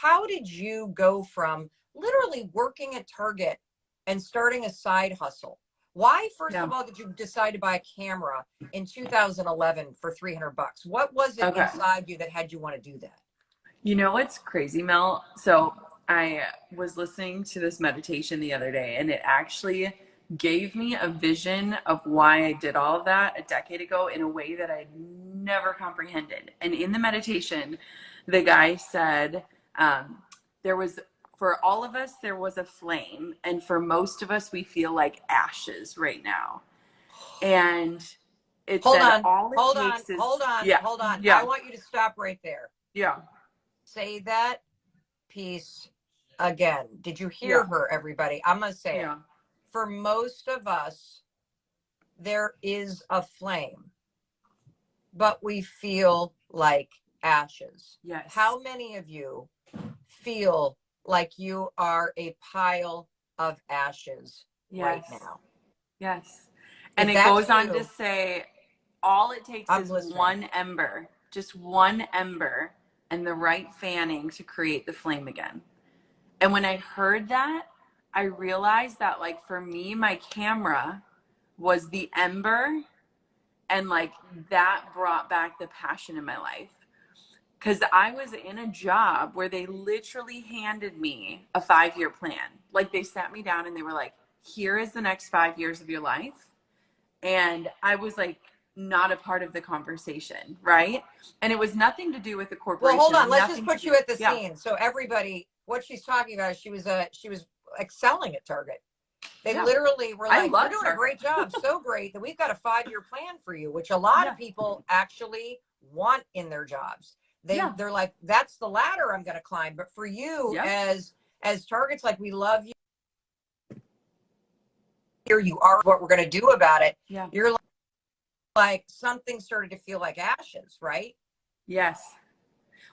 how did you go from literally working at Target and starting a side hustle? Why, first of all, did you decide to buy a camera in 2011 for $300? What was it inside you that had you want to do that? You know what's crazy, Mel? So I was listening to this meditation the other day, and it actually gave me a vision of why I did all of that a decade ago in a way that I never comprehended. And in the meditation, the guy said, there was, for all of us, there was a flame. And for most of us, we feel like ashes right now. And it said, all it takes is, hold on. Yeah. I want you to stop right there. Yeah. Say that piece again. Did you hear her, everybody? I'm going to say it. For most of us, there is a flame, but we feel like ashes. Yes. How many of you feel like you are a pile of ashes right now? Yes. And it goes on to say, all it takes is one ember, just one ember, and the right fanning to create the flame again. And when I heard that, I realized that, like, for me, my camera was the ember, and like that brought back the passion in my life. Because I was in a job where they literally handed me a 5-year plan. Like, they sat me down and they were like, here is the next 5 years of your life. And I was like, not a part of the conversation, right? And it was nothing to do with the corporation. Well, hold on. Let's just put you at the scene. So everybody, what she's talking about is she was excelling at Target. They literally were like, you're doing a great job, so great that we've got a 5-year plan for you, which a lot of people actually want in their jobs. They're like, that's the ladder I'm going to climb. But for you, as Target's like, we love you. Here you are. What we're going to do about it? You're like something started to feel like ashes, right? Yes.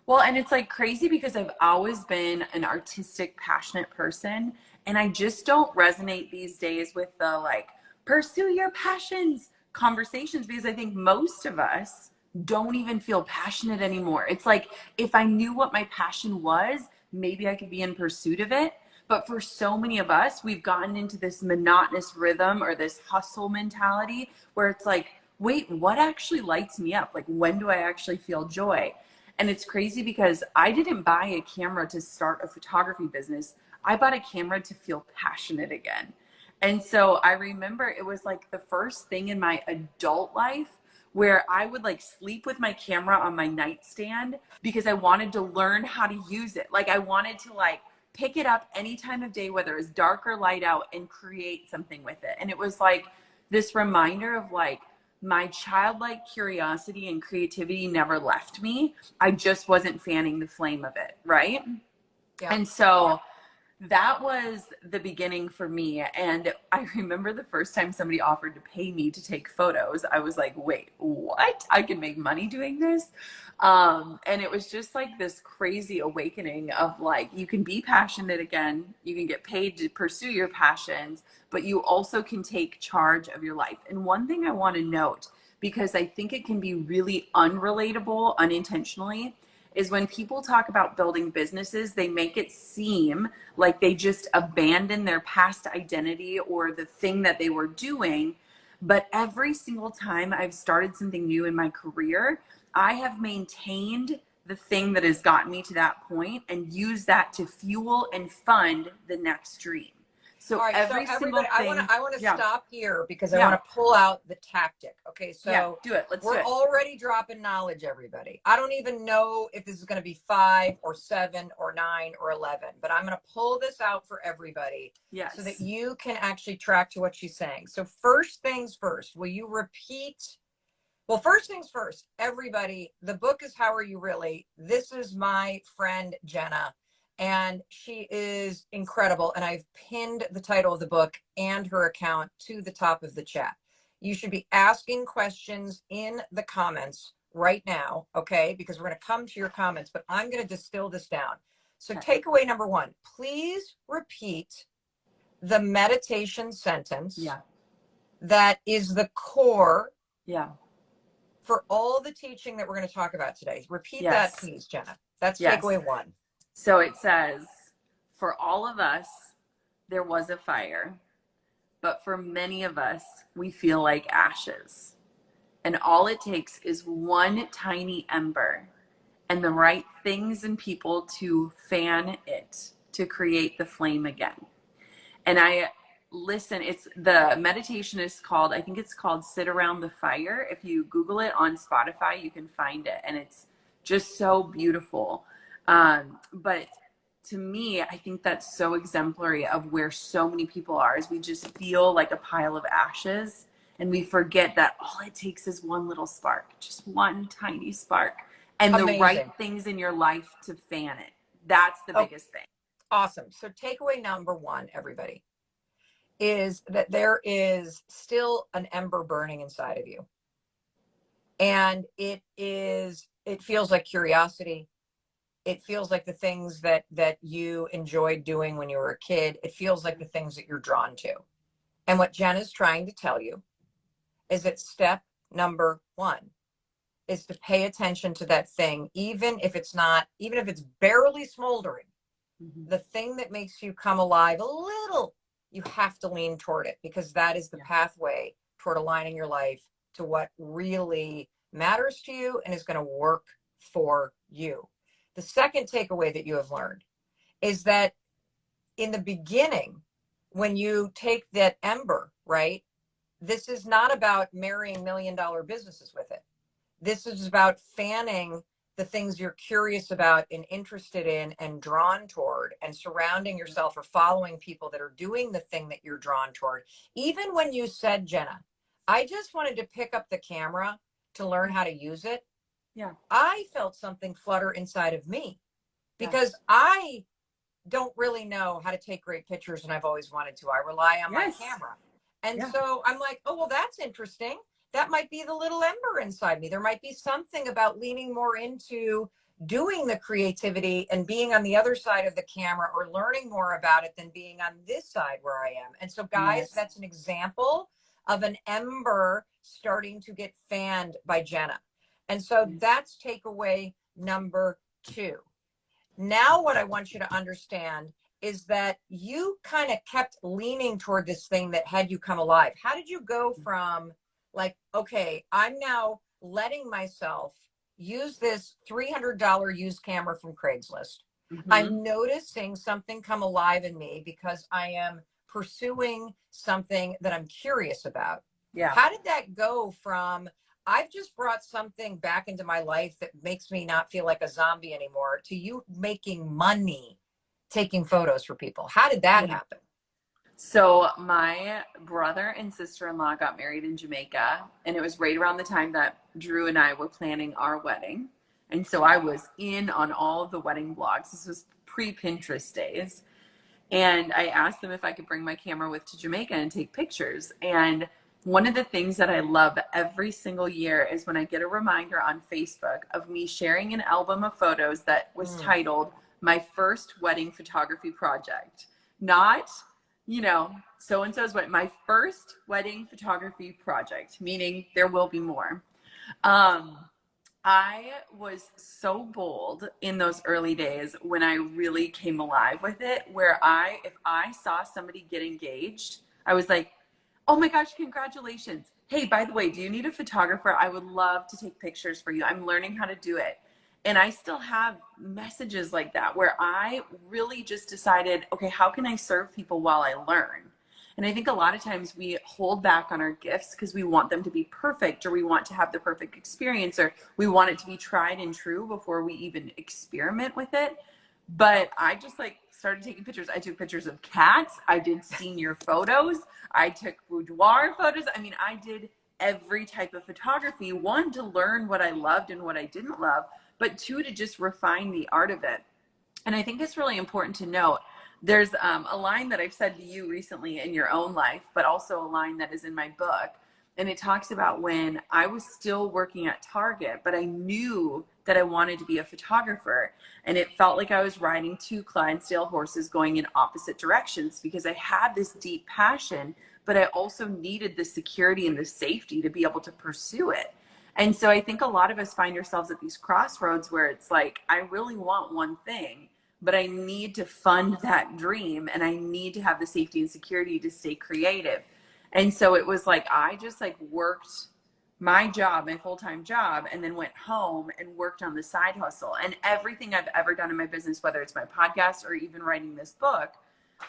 Well, and it's like crazy because I've always been an artistic, passionate person, and I just don't resonate these days with the like pursue your passions conversations, because I think most of us don't even feel passionate anymore. It's like, if I knew what my passion was, maybe I could be in pursuit of it. But for so many of us, we've gotten into this monotonous rhythm or this hustle mentality where it's like, wait, what actually lights me up? Like, when do I actually feel joy? And it's crazy because I didn't buy a camera to start a photography business. I bought a camera to feel passionate again. And so I remember it was like the first thing in my adult life where I would like sleep with my camera on my nightstand because I wanted to learn how to use it. Like, I wanted to like pick it up any time of day, whether it's dark or light out, and create something with it. And it was like this reminder of like, my childlike curiosity and creativity never left me. I just wasn't fanning the flame of it, right? And so that was the beginning for me. And I remember the first time somebody offered to pay me to take photos, I was like, wait, what? I can make money doing this? And it was just like this crazy awakening of like, you can be passionate again, you can get paid to pursue your passions, but you also can take charge of your life. And one thing I want to note, because I think it can be really unrelatable unintentionally, is when people talk about building businesses, they make it seem like they just abandon their past identity or the thing that they were doing. But every single time I've started something new in my career, I have maintained the thing that has gotten me to that point and used that to fuel and fund the next dream. So every single thing. I want to stop here because I want to pull out the tactic. Okay, so do it. We're already dropping knowledge, everybody. I don't even know if this is going to be 5 or 7 or 9 or 11, but I'm going to pull this out for everybody so that you can actually track to what she's saying. So first things first, will you repeat? Well, first things first, everybody, the book is How Are You Really? This is my friend, Jenna. And she is incredible. And I've pinned the title of the book and her account to the top of the chat. You should be asking questions in the comments right now, okay? Because we're going to come to your comments, but I'm going to distill this down. So takeaway number 1, please repeat the meditation sentence that is the core for all the teaching that we're going to talk about today. Repeat that, please, Jenna. That's takeaway 1. So it says, for all of us, there was a fire, but for many of us, we feel like ashes. And all it takes is one tiny ember and the right things and people to fan it to create the flame again. And I listen, it's the meditation is called, I think it's called Sit Around the Fire. If you Google it on Spotify, you can find it. And it's just so beautiful. But to me, I think that's so exemplary of where so many people are, is we just feel like a pile of ashes, and we forget that all it takes is one little spark, just one tiny spark, and the right things in your life to fan it. That's the biggest thing. Awesome. So takeaway number one, everybody, is that there is still an ember burning inside of you. And it feels like curiosity. It feels like the things that you enjoyed doing when you were a kid. It feels like the things that you're drawn to. And what Jen is trying to tell you is that step number one is to pay attention to that thing, even if it's barely smoldering. Mm-hmm. The thing that makes you come alive a little, you have to lean toward it, because that is the pathway toward aligning your life to what really matters to you and is going to work for you. The second takeaway that you have learned is that in the beginning, when you take that ember, right, this is not about marrying $1 million businesses with it. This is about fanning the things you're curious about and interested in and drawn toward, and surrounding yourself or following people that are doing the thing that you're drawn toward. Even when you said, Jenna, I just wanted to pick up the camera to learn how to use it. Yeah. I felt something flutter inside of me, because I don't really know how to take great pictures, and I've always wanted to. I rely on my camera. And so I'm like, oh, well, that's interesting. That might be the little ember inside me. There might be something about leaning more into doing the creativity and being on the other side of the camera, or learning more about it, than being on this side where I am. And so, guys, that's an example of an ember starting to get fanned by Jenna. And so that's takeaway number two. Now, what I want you to understand is that you kind of kept leaning toward this thing that had you come alive. How did you go from like, okay, I'm now letting myself use this $300 used camera from Craigslist. Mm-hmm. I'm noticing something come alive in me because I am pursuing something that I'm curious about. Yeah. How did that go from, I've just brought something back into my life that makes me not feel like a zombie anymore, to you making money taking photos for people? How did that happen? So my brother and sister-in-law got married in Jamaica, and it was right around the time that Drew and I were planning our wedding. And so I was in on all of the wedding vlogs. This was pre-Pinterest days. And I asked them if I could bring my camera with to Jamaica and take pictures. And one of the things that I love every single year is when I get a reminder on Facebook of me sharing an album of photos that was titled My First Wedding Photography Project. Not, you know, so-and-so's wedding, my first wedding photography project, meaning there will be more. I was so bold in those early days when I really came alive with it, where if I saw somebody get engaged, I was like, oh my gosh, congratulations. Hey, by the way, do you need a photographer? I would love to take pictures for you. I'm learning how to do it. And I still have messages like that where I really just decided, okay, how can I serve people while I learn? And I think a lot of times we hold back on our gifts because we want them to be perfect, or we want to have the perfect experience, or we want it to be tried and true before we even experiment with it. But I just started taking pictures. I took pictures of cats. I did senior photos. I took boudoir photos. I mean, I did every type of photography. One, to learn what I loved and what I didn't love, but two, to just refine the art of it. And I think it's really important to note, there's a line that I've said to you recently in your own life, but also a line that is in my book. And it talks about when I was still working at Target, but I knew that I wanted to be a photographer. And it felt like I was riding two Clydesdale horses going in opposite directions, because I had this deep passion, but I also needed the security and the safety to be able to pursue it. And so I think a lot of us find ourselves at these crossroads where it's like, I really want one thing, but I need to fund that dream, and I need to have the safety and security to stay creative. And so it was like, I just like worked my job, my full-time job, and then went home and worked on the side hustle. And everything I've ever done in my business, whether it's my podcast or even writing this book,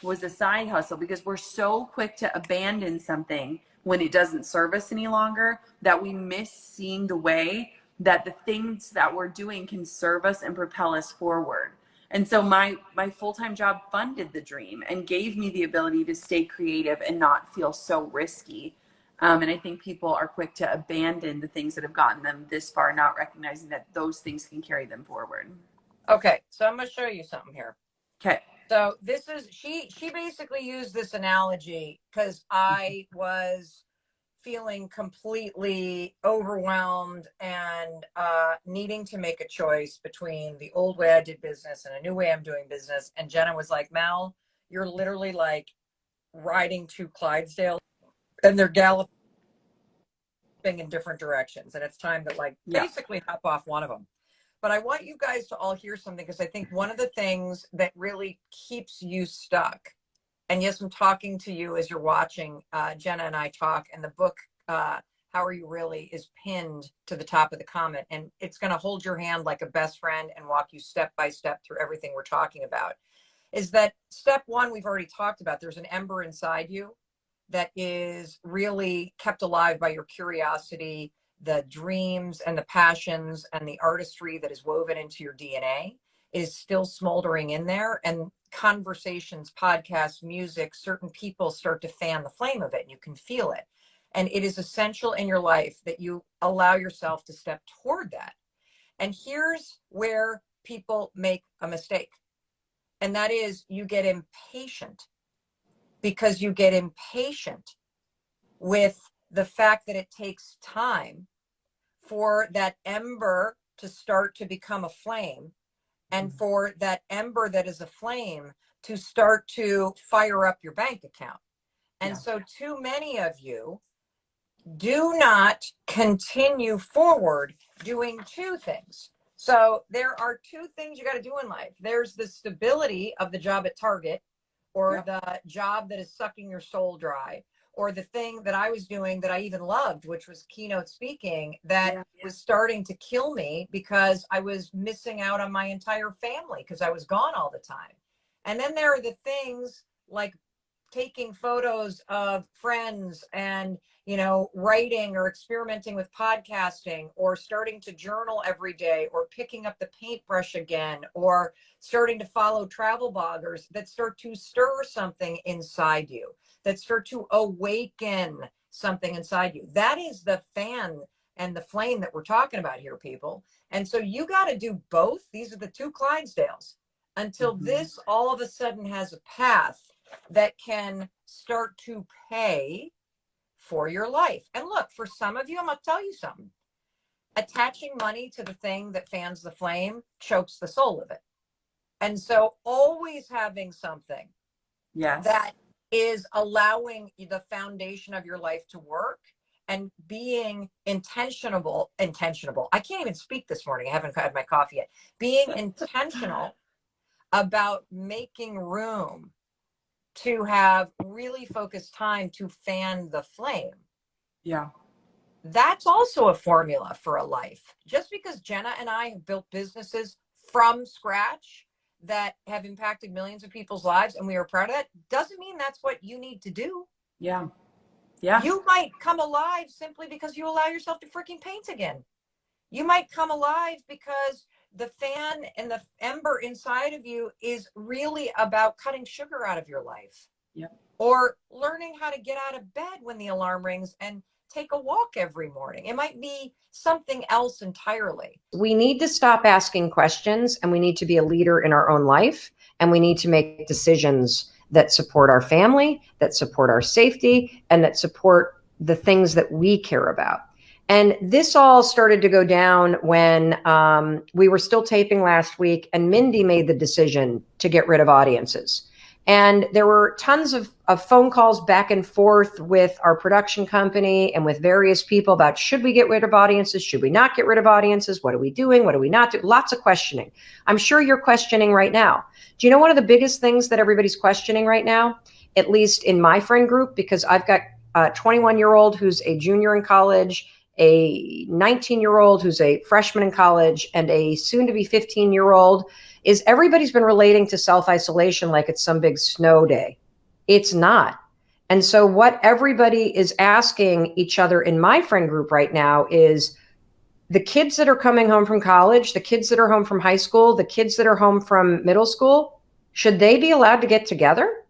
was a side hustle, because we're so quick to abandon something when it doesn't serve us any longer that we miss seeing the way that the things that we're doing can serve us and propel us forward. And so my full-time job funded the dream and gave me the ability to stay creative and not feel so risky. And I think people are quick to abandon the things that have gotten them this far, not recognizing that those things can carry them forward. Okay, so I'm going to show you something here. Okay. So this is, she basically used this analogy because I was feeling completely overwhelmed and needing to make a choice between the old way I did business and a new way I'm doing business. And Jenna was like, Mel, you're literally like riding two Clydesdales and they're galloping in different directions. And it's time to like basically hop off one of them. But I want you guys to all hear something, because I think one of the things that really keeps you stuck, and yes, I'm talking to you as you're watching Jenna and I talk, and the book, How Are You Really, is pinned to the top of the comment. And it's going to hold your hand like a best friend and walk you step by step through everything we're talking about. Is that step one, we've already talked about. There's an ember inside you that is really kept alive by your curiosity, the dreams and the passions and the artistry that is woven into your DNA is still smoldering in there. And conversations, podcasts, music, certain people start to fan the flame of it, and you can feel it. And it is essential in your life that you allow yourself to step toward that. And here's where people make a mistake. And that is, you get impatient, because you get impatient with the fact that it takes time for that ember to start to become a flame, and for that ember that is a flame to start to fire up your bank account. And so too many of you do not continue forward doing two things. So there are two things you got to do in life. There's the stability of the job at Target, or the job that is sucking your soul dry, or the thing that I was doing that I even loved, which was keynote speaking, that was starting to kill me because I was missing out on my entire family because I was gone all the time. And then there are the things like taking photos of friends and, you know, writing or experimenting with podcasting, or starting to journal every day, or picking up the paintbrush again, or starting to follow travel bloggers that start to stir something inside you, that start to awaken something inside you. That is the fan and the flame that we're talking about here, people. And so you got to do both. These are the two Clydesdales until this all of a sudden has a path that can start to pay for your life. And look, for some of you, I'm going to tell you something. Attaching money to the thing that fans the flame chokes the soul of it. And so always having something that is allowing the foundation of your life to work, and being intentional. I can't even speak this morning. I haven't had my coffee yet. Being intentional about making room to have really focused time to fan the flame. Yeah. That's also a formula for a life. Just because Jenna and I have built businesses from scratch that have impacted millions of people's lives, and we are proud of that, doesn't mean that's what you need to do. Yeah. Yeah. You might come alive simply because you allow yourself to freaking paint again. You might come alive because the fan and the ember inside of you is really about cutting sugar out of your life. Yep. Or learning how to get out of bed when the alarm rings and take a walk every morning. It might be something else entirely. We need to stop asking questions, and we need to be a leader in our own life, and we need to make decisions that support our family, that support our safety, and that support the things that we care about. And this all started to go down when we were still taping last week, and Mindy made the decision to get rid of audiences. And there were tons of phone calls back and forth with our production company and with various people about, should we get rid of audiences? Should we not get rid of audiences? What are we doing? What are we not doing? Lots of questioning. I'm sure you're questioning right now. Do you know one of the biggest things that everybody's questioning right now, at least in my friend group, because I've got a 21-year-old who's a junior in college, a 19-year-old who's a freshman in college, and a soon-to-be 15-year-old, is everybody's been relating to self-isolation like it's some big snow day. It's not. And so what everybody is asking each other in my friend group right now is, the kids that are coming home from college, the kids that are home from high school, the kids that are home from middle school, should they be allowed to get together?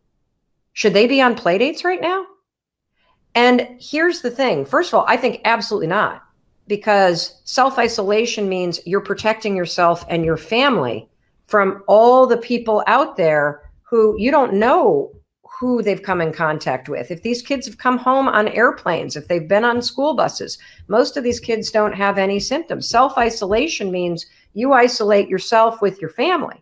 Should they be on play dates right now? And here's the thing. First of all, I think absolutely not, because self-isolation means you're protecting yourself and your family from all the people out there who you don't know who they've come in contact with. If these kids have come home on airplanes, if they've been on school buses, most of these kids don't have any symptoms. Self-isolation means you isolate yourself with your family.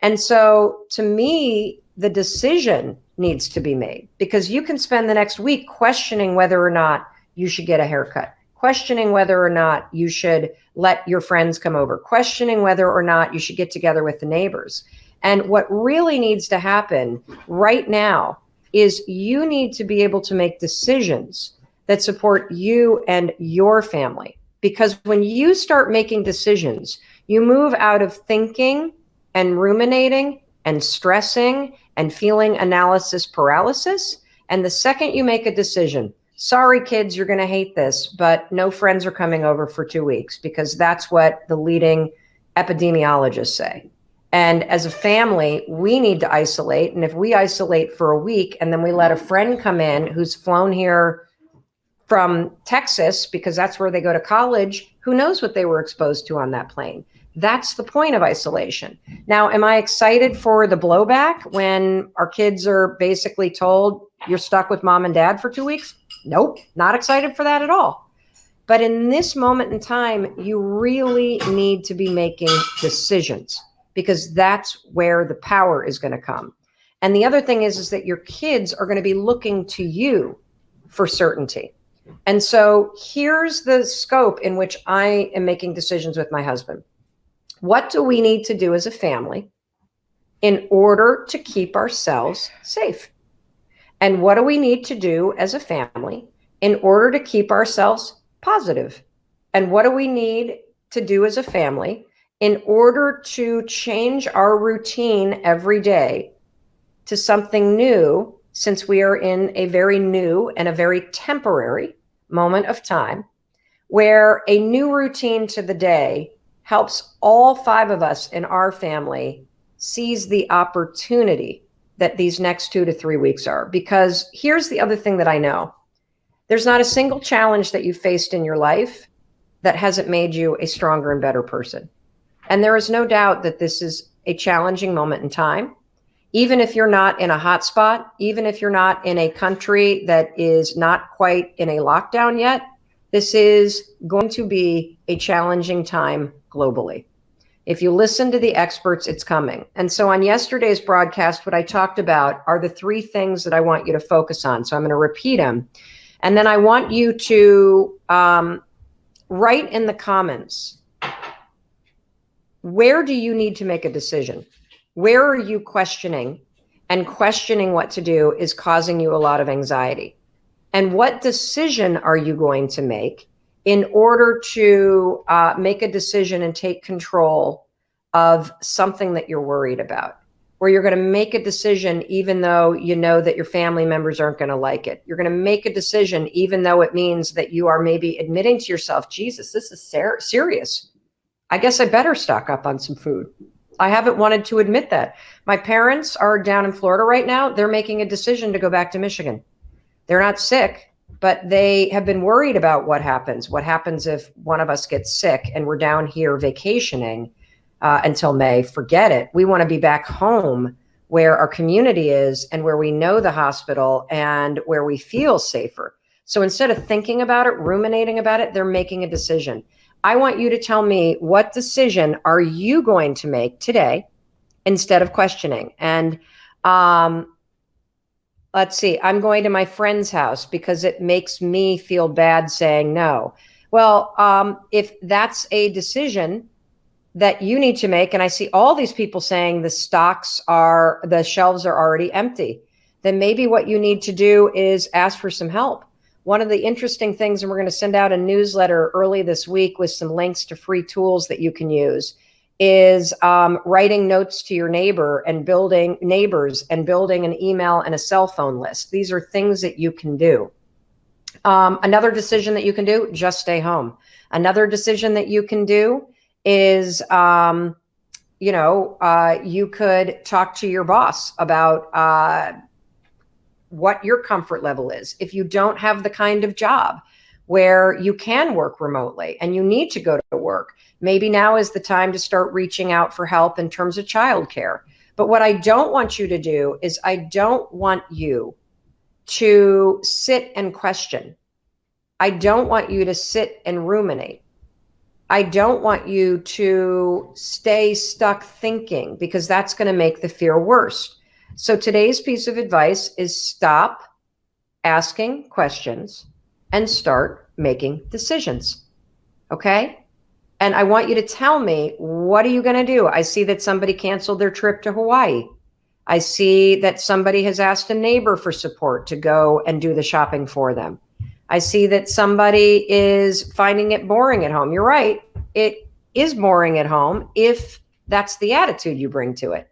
And so to me, the decision needs to be made, because you can spend the next week questioning whether or not you should get a haircut, questioning whether or not you should let your friends come over, questioning whether or not you should get together with the neighbors. And what really needs to happen right now is you need to be able to make decisions that support you and your family. Because when you start making decisions, you move out of thinking and ruminating and stressing and feeling analysis paralysis. And the second you make a decision, sorry, kids, you're going to hate this, but no friends are coming over for 2 weeks, because that's what the leading epidemiologists say. And as a family, we need to isolate. And if we isolate for a week and then we let a friend come in who's flown here from Texas, because that's where they go to college, who knows what they were exposed to on that plane? That's the point of isolation. Now, am I excited for the blowback when our kids are basically told you're stuck with mom and dad for 2 weeks? Nope, not excited for that at all. But in this moment in time, you really need to be making decisions, because that's where the power is going to come. And the other thing is that your kids are going to be looking to you for certainty. And so here's the scope in which I am making decisions with my husband. What do we need to do as a family in order to keep ourselves safe? And what do we need to do as a family in order to keep ourselves positive? And what do we need to do as a family in order to change our routine every day to something new, since we are in a very new and a very temporary moment of time, where a new routine to the day helps all 5 of us in our family seize the opportunity that these next 2 to 3 weeks are. Because here's the other thing that I know. There's not a single challenge that you've faced in your life that hasn't made you a stronger and better person. And there is no doubt that this is a challenging moment in time. Even if you're not in a hot spot, even if you're not in a country that is not quite in a lockdown yet, this is going to be a challenging time globally. If you listen to the experts, it's coming. And so on yesterday's broadcast, what I talked about are the 3 things that I want you to focus on. So I'm going to repeat them. And then I want you to write in the comments, where do you need to make a decision? Where are you questioning? And questioning what to do is causing you a lot of anxiety. And what decision are you going to make in order to make a decision and take control of something that you're worried about? Where you're going to make a decision even though you know that your family members aren't going to like it. You're going to make a decision even though it means that you are maybe admitting to yourself, Jesus, this is serious. I guess I better stock up on some food. I haven't wanted to admit that. My parents are down in Florida right now. They're making a decision to go back to Michigan. They're not sick, but they have been worried about what happens. What happens if one of us gets sick and we're down here vacationing until May? Forget it. We want to be back home where our community is and where we know the hospital and where we feel safer. So instead of thinking about it, ruminating about it, they're making a decision. I want you to tell me, what decision are you going to make today instead of questioning? And Let's see, I'm going to my friend's house because it makes me feel bad saying no. Well, if that's a decision that you need to make, and I see all these people saying the shelves are already empty, then maybe what you need to do is ask for some help. One of the interesting things, and we're going to send out a newsletter early this week with some links to free tools that you can use, is writing notes to your neighbors and building an email and a cell phone list. These are things that you can do. Another decision that you can do, just stay home. Another decision that you can do is, you could talk to your boss about what your comfort level is. If you don't have the kind of job where you can work remotely and you need to go to work, maybe now is the time to start reaching out for help in terms of childcare. But what I don't want you to do is I don't want you to sit and question. I don't want you to sit and ruminate. I don't want you to stay stuck thinking, because that's going to make the fear worse. So today's piece of advice is stop asking questions and start making decisions. Okay? And I want you to tell me, what are you going to do? I see that somebody canceled their trip to Hawaii. I see that somebody has asked a neighbor for support to go and do the shopping for them. I see that somebody is finding it boring at home. You're right. It is boring at home if that's the attitude you bring to it.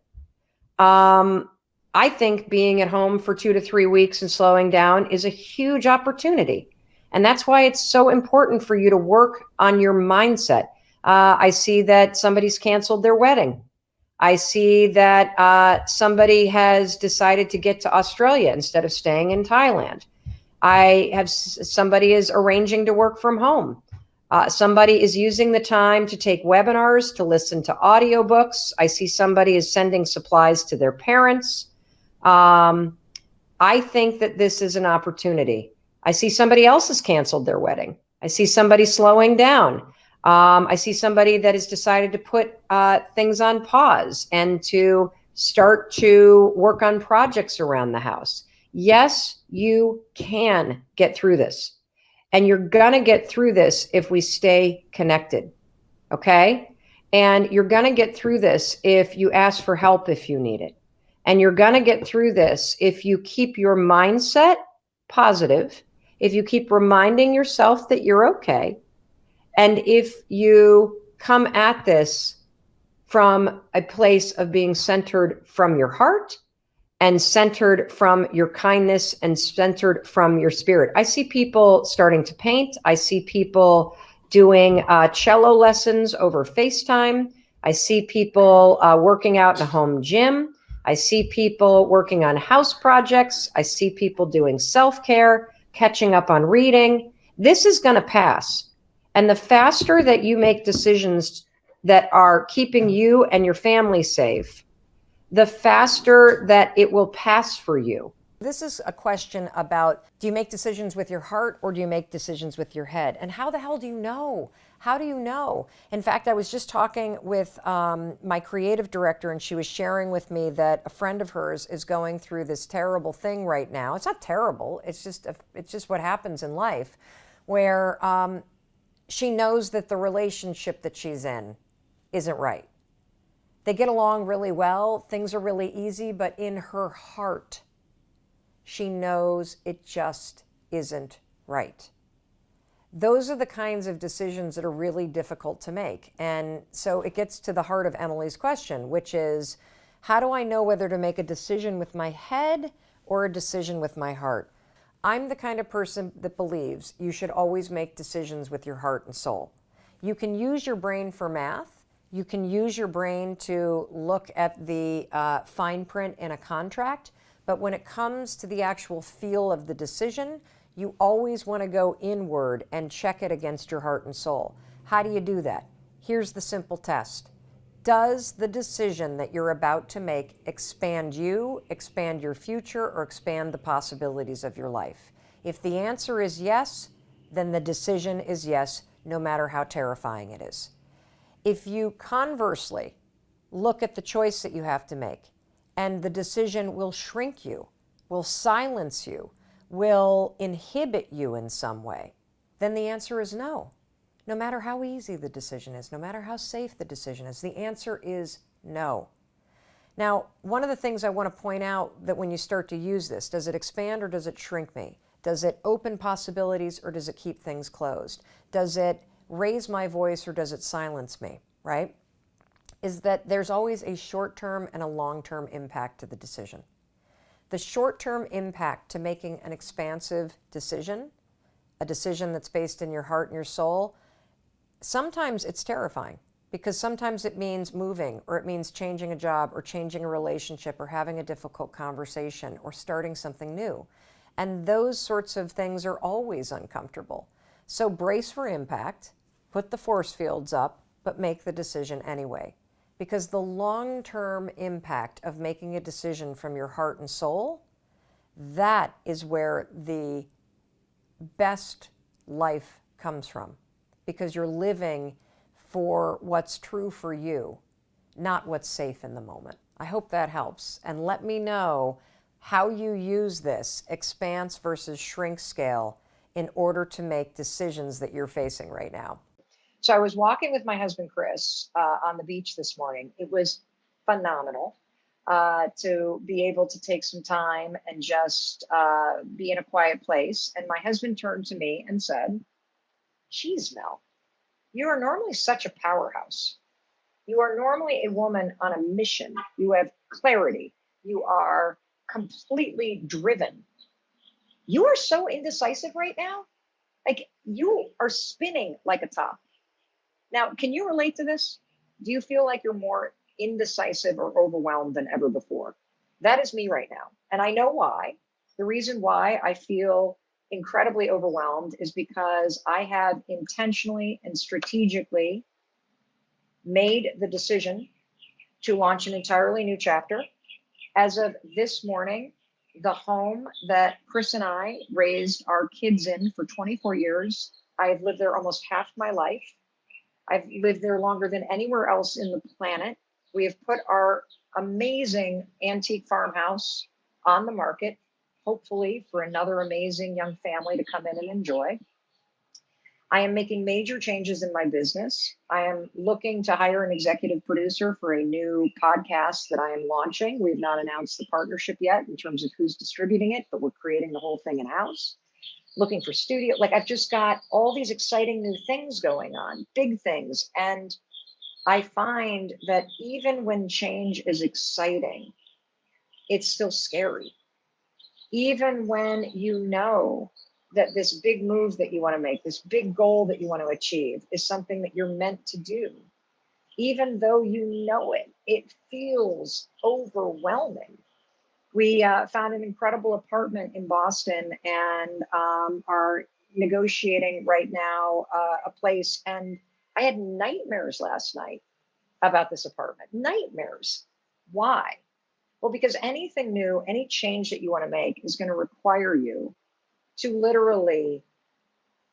I think being at home for 2 to 3 weeks and slowing down is a huge opportunity. And that's why it's so important for you to work on your mindset. I see that somebody's canceled their wedding. I see that somebody has decided to get to Australia instead of staying in Thailand. Somebody is arranging to work from home. Somebody is using the time to take webinars, to listen to audiobooks. I see somebody is sending supplies to their parents. I think that this is an opportunity. I see somebody else has canceled their wedding. I see somebody slowing down. I see somebody that has decided to put things on pause and to start to work on projects around the house. Yes, you can get through this. And you're going to get through this if we stay connected. Okay? And you're going to get through this if you ask for help if you need it. And you're going to get through this if you keep your mindset positive, if you keep reminding yourself that you're okay, and if you come at this from a place of being centered from your heart and centered from your kindness and centered from your spirit. I see people starting to paint. I see people doing cello lessons over FaceTime. I see people working out in a home gym. I see people working on house projects. I see people doing self-care, catching up on reading. This is going to pass. And the faster that you make decisions that are keeping you and your family safe, the faster that it will pass for you. This is a question about, do you make decisions with your heart or do you make decisions with your head? And how the hell do you know? How do you know? In fact, I was just talking with my creative director, and she was sharing with me that a friend of hers is going through this terrible thing right now. It's not terrible. It's just what happens in life, where she knows that the relationship that she's in isn't right. They get along really well. Things are really easy, but in her heart, she knows it just isn't right. Those are the kinds of decisions that are really difficult to make. And so it gets to the heart of Emily's question, which is, how do I know whether to make a decision with my head or a decision with my heart? I'm the kind of person that believes you should always make decisions with your heart and soul. You can use your brain for math. You can use your brain to look at the fine print in a contract. But when it comes to the actual feel of the decision, you always want to go inward and check it against your heart and soul. How do you do that? Here's the simple test. Does the decision that you're about to make expand you, expand your future, or expand the possibilities of your life? If the answer is yes, then the decision is yes, no matter how terrifying it is. If you conversely look at the choice that you have to make and the decision will shrink you, will silence you, will inhibit you in some way, then the answer is no. No matter how easy the decision is, no matter how safe the decision is, the answer is no. Now, one of the things I want to point out that when you start to use this, does it expand or does it shrink me? Does it open possibilities or does it keep things closed? Does it raise my voice or does it silence me, right? Is that there's always a short-term and a long-term impact to the decision. The short-term impact to making an expansive decision, a decision that's based in your heart and your soul, sometimes it's terrifying because sometimes it means moving, or it means changing a job or changing a relationship or having a difficult conversation or starting something new. And those sorts of things are always uncomfortable. So brace for impact, put the force fields up, but make the decision anyway. Because the long-term impact of making a decision from your heart and soul, that is where the best life comes from. Because you're living for what's true for you, not what's safe in the moment. I hope that helps. And let me know how you use this expanse versus shrink scale in order to make decisions that you're facing right now. So I was walking with my husband, Chris, on the beach this morning. It was phenomenal to be able to take some time and just be in a quiet place. And my husband turned to me and said, "Geez, Mel, you are normally such a powerhouse. You are normally a woman on a mission. You have clarity. You are completely driven. You are so indecisive right now. Like, you are spinning like a top." Now, can you relate to this? Do you feel like you're more indecisive or overwhelmed than ever before? That is me right now. And I know why. The reason why I feel incredibly overwhelmed is because I have intentionally and strategically made the decision to launch an entirely new chapter. As of this morning, the home that Chris and I raised our kids in for 24 years, I've lived there almost half my life. I've lived there longer than anywhere else in the planet. We have put our amazing antique farmhouse on the market, hopefully for another amazing young family to come in and enjoy. I am making major changes in my business. I am looking to hire an executive producer for a new podcast that I am launching. We've not announced the partnership yet in terms of who's distributing it, but we're creating the whole thing in-house. Looking for studio. Like, I've just got all these exciting new things going on, big things. And I find that even when change is exciting, it's still scary. Even when you know that this big move that you want to make, this big goal that you want to achieve is something that you're meant to do, even though you know it, it feels overwhelming. We found an incredible apartment in Boston and are negotiating right now a place. And I had nightmares last night about this apartment. Nightmares. Why? Well, because anything new, any change that you want to make is going to require you to literally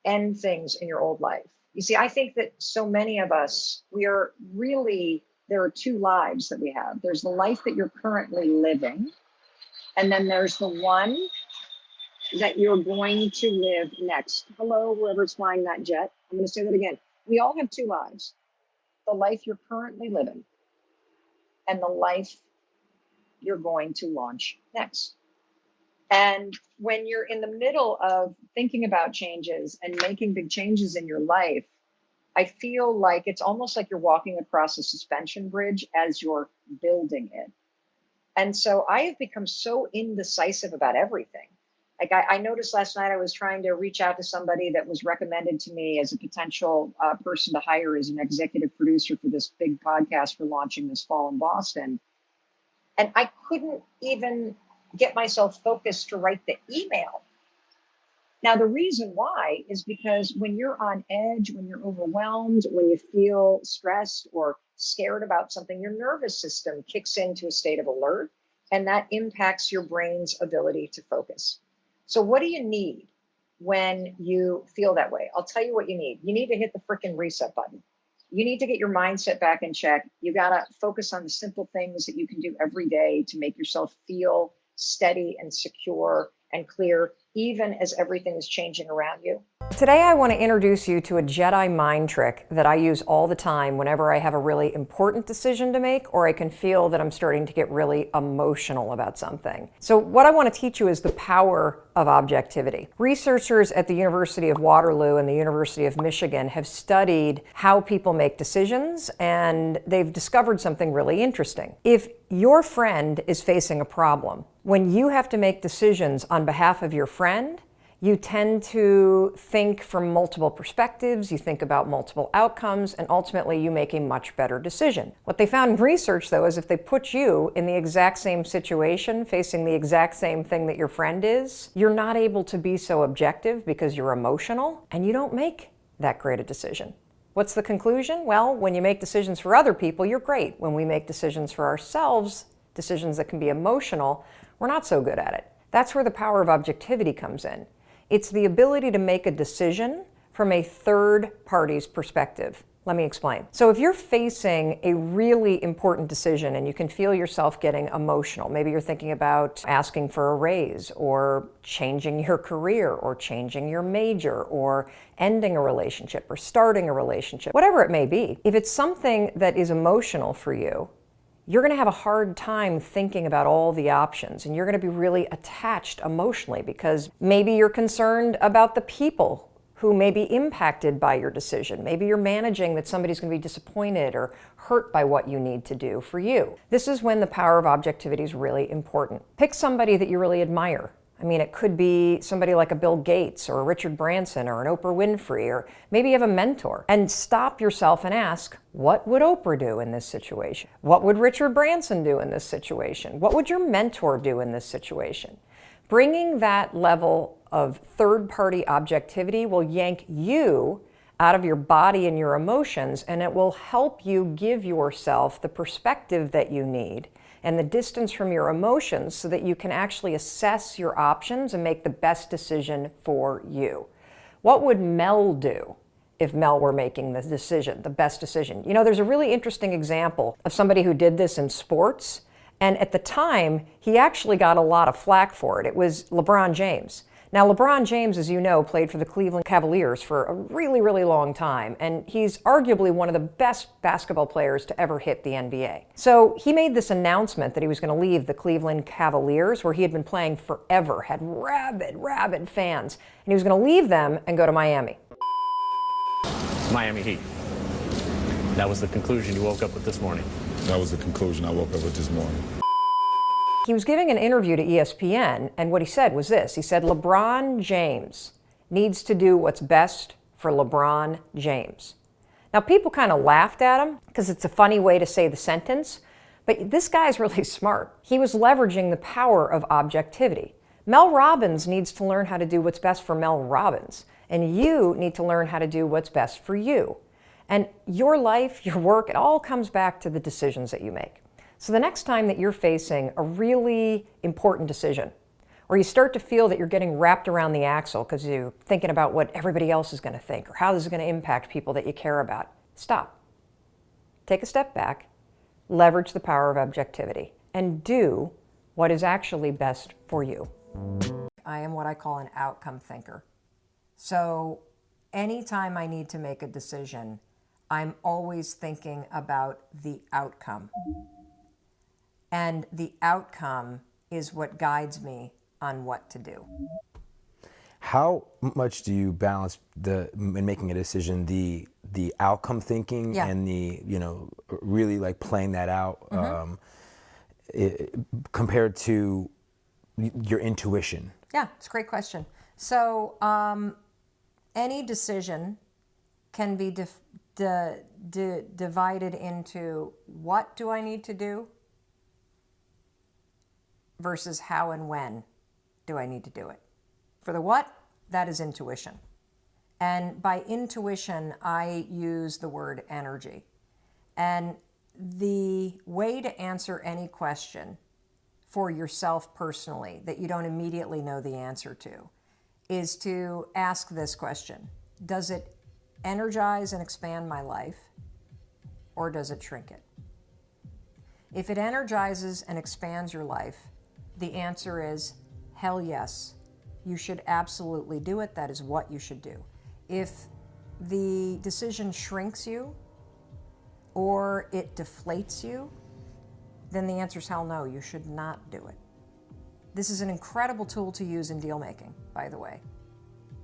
end things in your old life. You see, I think that so many of us, there are two lives that we have. There's the life that you're currently living. And then there's the one that you're going to live next. Hello, whoever's flying that jet. I'm going to say that again. We all have two lives. The life you're currently living and the life you're going to launch next. And when you're in the middle of thinking about changes and making big changes in your life, I feel like it's almost like you're walking across a suspension bridge as you're building it. And so I have become so indecisive about everything. Like, I noticed last night I was trying to reach out to somebody that was recommended to me as a potential person to hire as an executive producer for this big podcast we're launching this fall in Boston. And I couldn't even get myself focused to write the email. Now, the reason why is because when you're on edge, when you're overwhelmed, when you feel stressed or scared about something, your nervous system kicks into a state of alert, and that impacts your brain's ability to focus. So what do you need when you feel that way? I'll tell you what you need. You need to hit the freaking reset button. You need to get your mindset back in check. You got to focus on the simple things that you can do every day to make yourself feel steady and secure and clear, even as everything is changing around you. Today, I want to introduce you to a Jedi mind trick that I use all the time whenever I have a really important decision to make, or I can feel that I'm starting to get really emotional about something. So what I want to teach you is the power of objectivity. Researchers at the University of Waterloo and the University of Michigan have studied how people make decisions, and they've discovered something really interesting. If your friend is facing a problem, when you have to make decisions on behalf of your friend, you tend to think from multiple perspectives, you think about multiple outcomes, and ultimately you make a much better decision. What they found in research, though, is if they put you in the exact same situation, facing the exact same thing that your friend is, you're not able to be so objective because you're emotional, and you don't make that great a decision. What's the conclusion? Well, when you make decisions for other people, you're great. When we make decisions for ourselves, decisions that can be emotional, we're not so good at it. That's where the power of objectivity comes in. It's the ability to make a decision from a third party's perspective. Let me explain. So if you're facing a really important decision and you can feel yourself getting emotional, maybe you're thinking about asking for a raise or changing your career or changing your major or ending a relationship or starting a relationship, whatever it may be, if it's something that is emotional for you, you're going to have a hard time thinking about all the options, and you're going to be really attached emotionally because maybe you're concerned about the people who may be impacted by your decision. Maybe you're managing that somebody's going to be disappointed or hurt by what you need to do for you. This is when the power of objectivity is really important. Pick somebody that you really admire. I mean, it could be somebody like a Bill Gates or a Richard Branson or an Oprah Winfrey, or maybe you have a mentor. And stop yourself and ask, what would Oprah do in this situation? What would Richard Branson do in this situation? What would your mentor do in this situation? Bringing that level of third-party objectivity will yank you out of your body and your emotions, and it will help you give yourself the perspective that you need and the distance from your emotions so that you can actually assess your options and make the best decision for you. What would Mel do if Mel were making the decision, the best decision? You know, there's a really interesting example of somebody who did this in sports, and at the time, he actually got a lot of flack for it. It was LeBron James. Now, LeBron James, as you know, played for the Cleveland Cavaliers for a really, really long time, and he's arguably one of the best basketball players to ever hit the NBA. So he made this announcement that he was going to leave the Cleveland Cavaliers, where he had been playing forever, had rabid fans, and he was going to leave them and go to Miami. Miami Heat. That was the conclusion you woke up with this morning. That was the conclusion I woke up with this morning. He was giving an interview to ESPN, and what he said was this. He said, LeBron James needs to do what's best for LeBron James. Now, people kind of laughed at him because it's a funny way to say the sentence, but this guy's really smart. He was leveraging the power of objectivity. Mel Robbins needs to learn how to do what's best for Mel Robbins, and you need to learn how to do what's best for you. And your life, your work, it all comes back to the decisions that you make. So the next time that you're facing a really important decision, or you start to feel that you're getting wrapped around the axle because you're thinking about what everybody else is going to think or how this is going to impact people that you care about, stop. Take a step back, leverage the power of objectivity, and do what is actually best for you. I am what I call an outcome thinker. So anytime I need to make a decision, I'm always thinking about the outcome. And the outcome is what guides me on what to do. How much do you balance in making a decision, the outcome thinking and the, really like playing that out compared to your intuition? Yeah, it's a great question. So any decision can be divided into what do I need to do versus how and when do I need to do it. For the what, that is intuition. And by intuition, I use the word energy. And the way to answer any question for yourself personally that you don't immediately know the answer to is to ask this question. Does it energize and expand my life? or does it shrink it? If it energizes and expands your life, the answer is hell yes. You should absolutely do it. That is what you should do. If the decision shrinks you or it deflates you, then the answer is hell no, you should not do it. This is an incredible tool to use in deal making, by the way,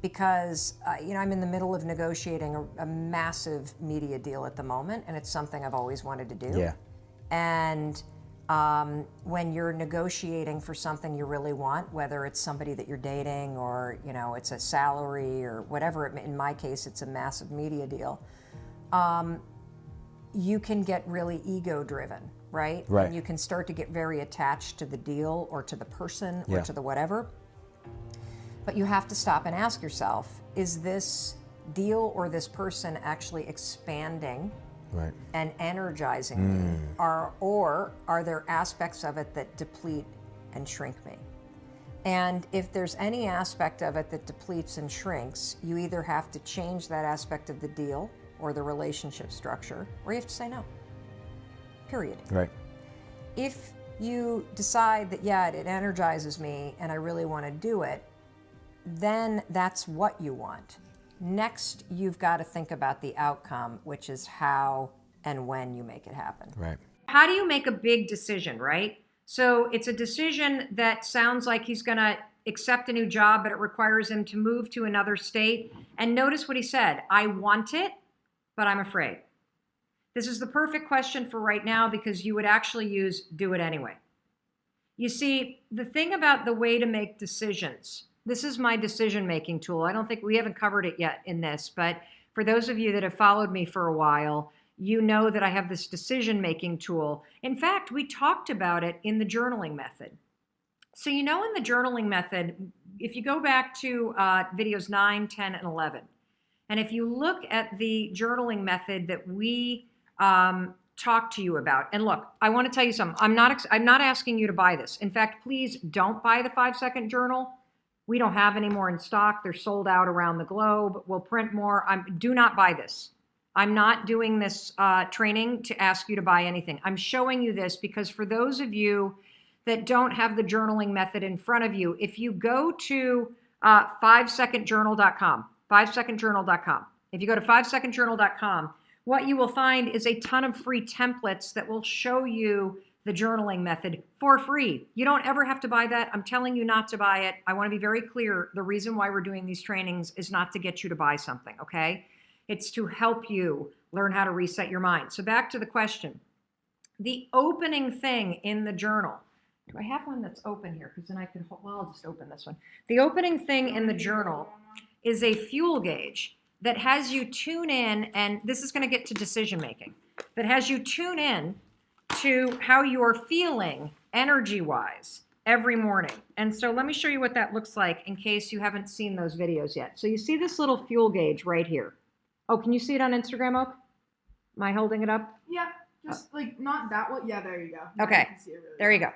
because I'm in the middle of negotiating a massive media deal at the moment, and it's something I've always wanted to do. Yeah. And when you're negotiating for something you really want, whether it's somebody that you're dating or it's a salary or whatever, in my case it's a massive media deal, you can get really ego driven, right? And you can start to get very attached to the deal or to the person or to the whatever. But you have to stop and ask yourself, is this deal or this person actually expanding and energizing me? Or are there aspects of it that deplete and shrink me? And if there's any aspect of it that depletes and shrinks, you either have to change that aspect of the deal or the relationship structure, or you have to say no. Period. Right. If you decide that, yeah, it energizes me and I really want to do it, then that's what you want. Next, you've got to think about the outcome, which is how and when you make it happen. Right. How do you make a big decision, right? So it's a decision that sounds like he's going to accept a new job, but it requires him to move to another state. And notice what he said, I want it, but I'm afraid. This is the perfect question for right now because you would actually use do it anyway. You see, the thing about the way to make decisions, this is my decision-making tool. I don't think we haven't covered it yet in this, but for those of you that have followed me for a while, you know that I have this decision-making tool. In fact, we talked about it in the journaling method. So in the journaling method, if you go back to videos 9, 10, and 11, and if you look at the journaling method that we talk to you about, and look, I want to tell you something. I'm not asking you to buy this. In fact, please don't buy the 5-second journal. We don't have any more in stock. They're sold out around the globe. We'll print more. Do not buy this. I'm not doing this training to ask you to buy anything. I'm showing you this because for those of you that don't have the journaling method in front of you, if you go to 5secondjournal.com, 5secondjournal.com. If you go to 5secondjournal.com, what you will find is a ton of free templates that will show you the journaling method for free. You don't ever have to buy that. I'm telling you not to buy it. I want to be very clear. The reason why we're doing these trainings is not to get you to buy something, okay? It's to help you learn how to reset your mind. So back to the question. The opening thing in the journal. Do I have one that's open here? Because then I can, well, I'll just open this one. The opening thing in the journal is a fuel gauge that has you tune in, and this is going to get to decision making, that has you tune in to how you're feeling energy-wise every morning. And so let me show you what that looks like in case you haven't seen those videos yet. So you see this little fuel gauge right here. Oh, can you see it on Instagram, Oak? Am I holding it up? Yeah, just like not that one. Yeah, there you go. Okay, you can see it really there you go.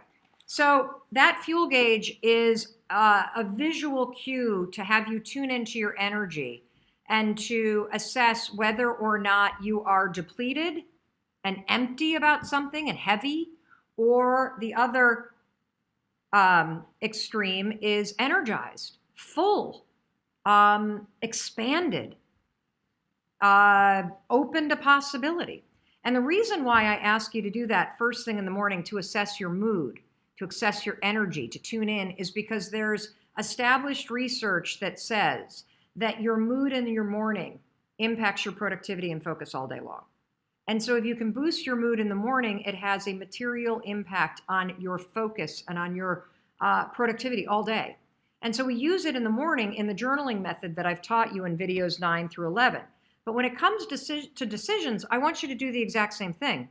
So that fuel gauge is a visual cue to have you tune into your energy and to assess whether or not you are depleted and empty about something and heavy, or the other extreme is energized, full, expanded, open to possibility. And the reason why I ask you to do that first thing in the morning to assess your mood, to assess your energy, to tune in, is because there's established research that says that your mood in your morning impacts your productivity and focus all day long. And so if you can boost your mood in the morning, it has a material impact on your focus and on your productivity all day. And so we use it in the morning in the journaling method that I've taught you in videos 9 through 11. But when it comes to decisions, I want you to do the exact same thing.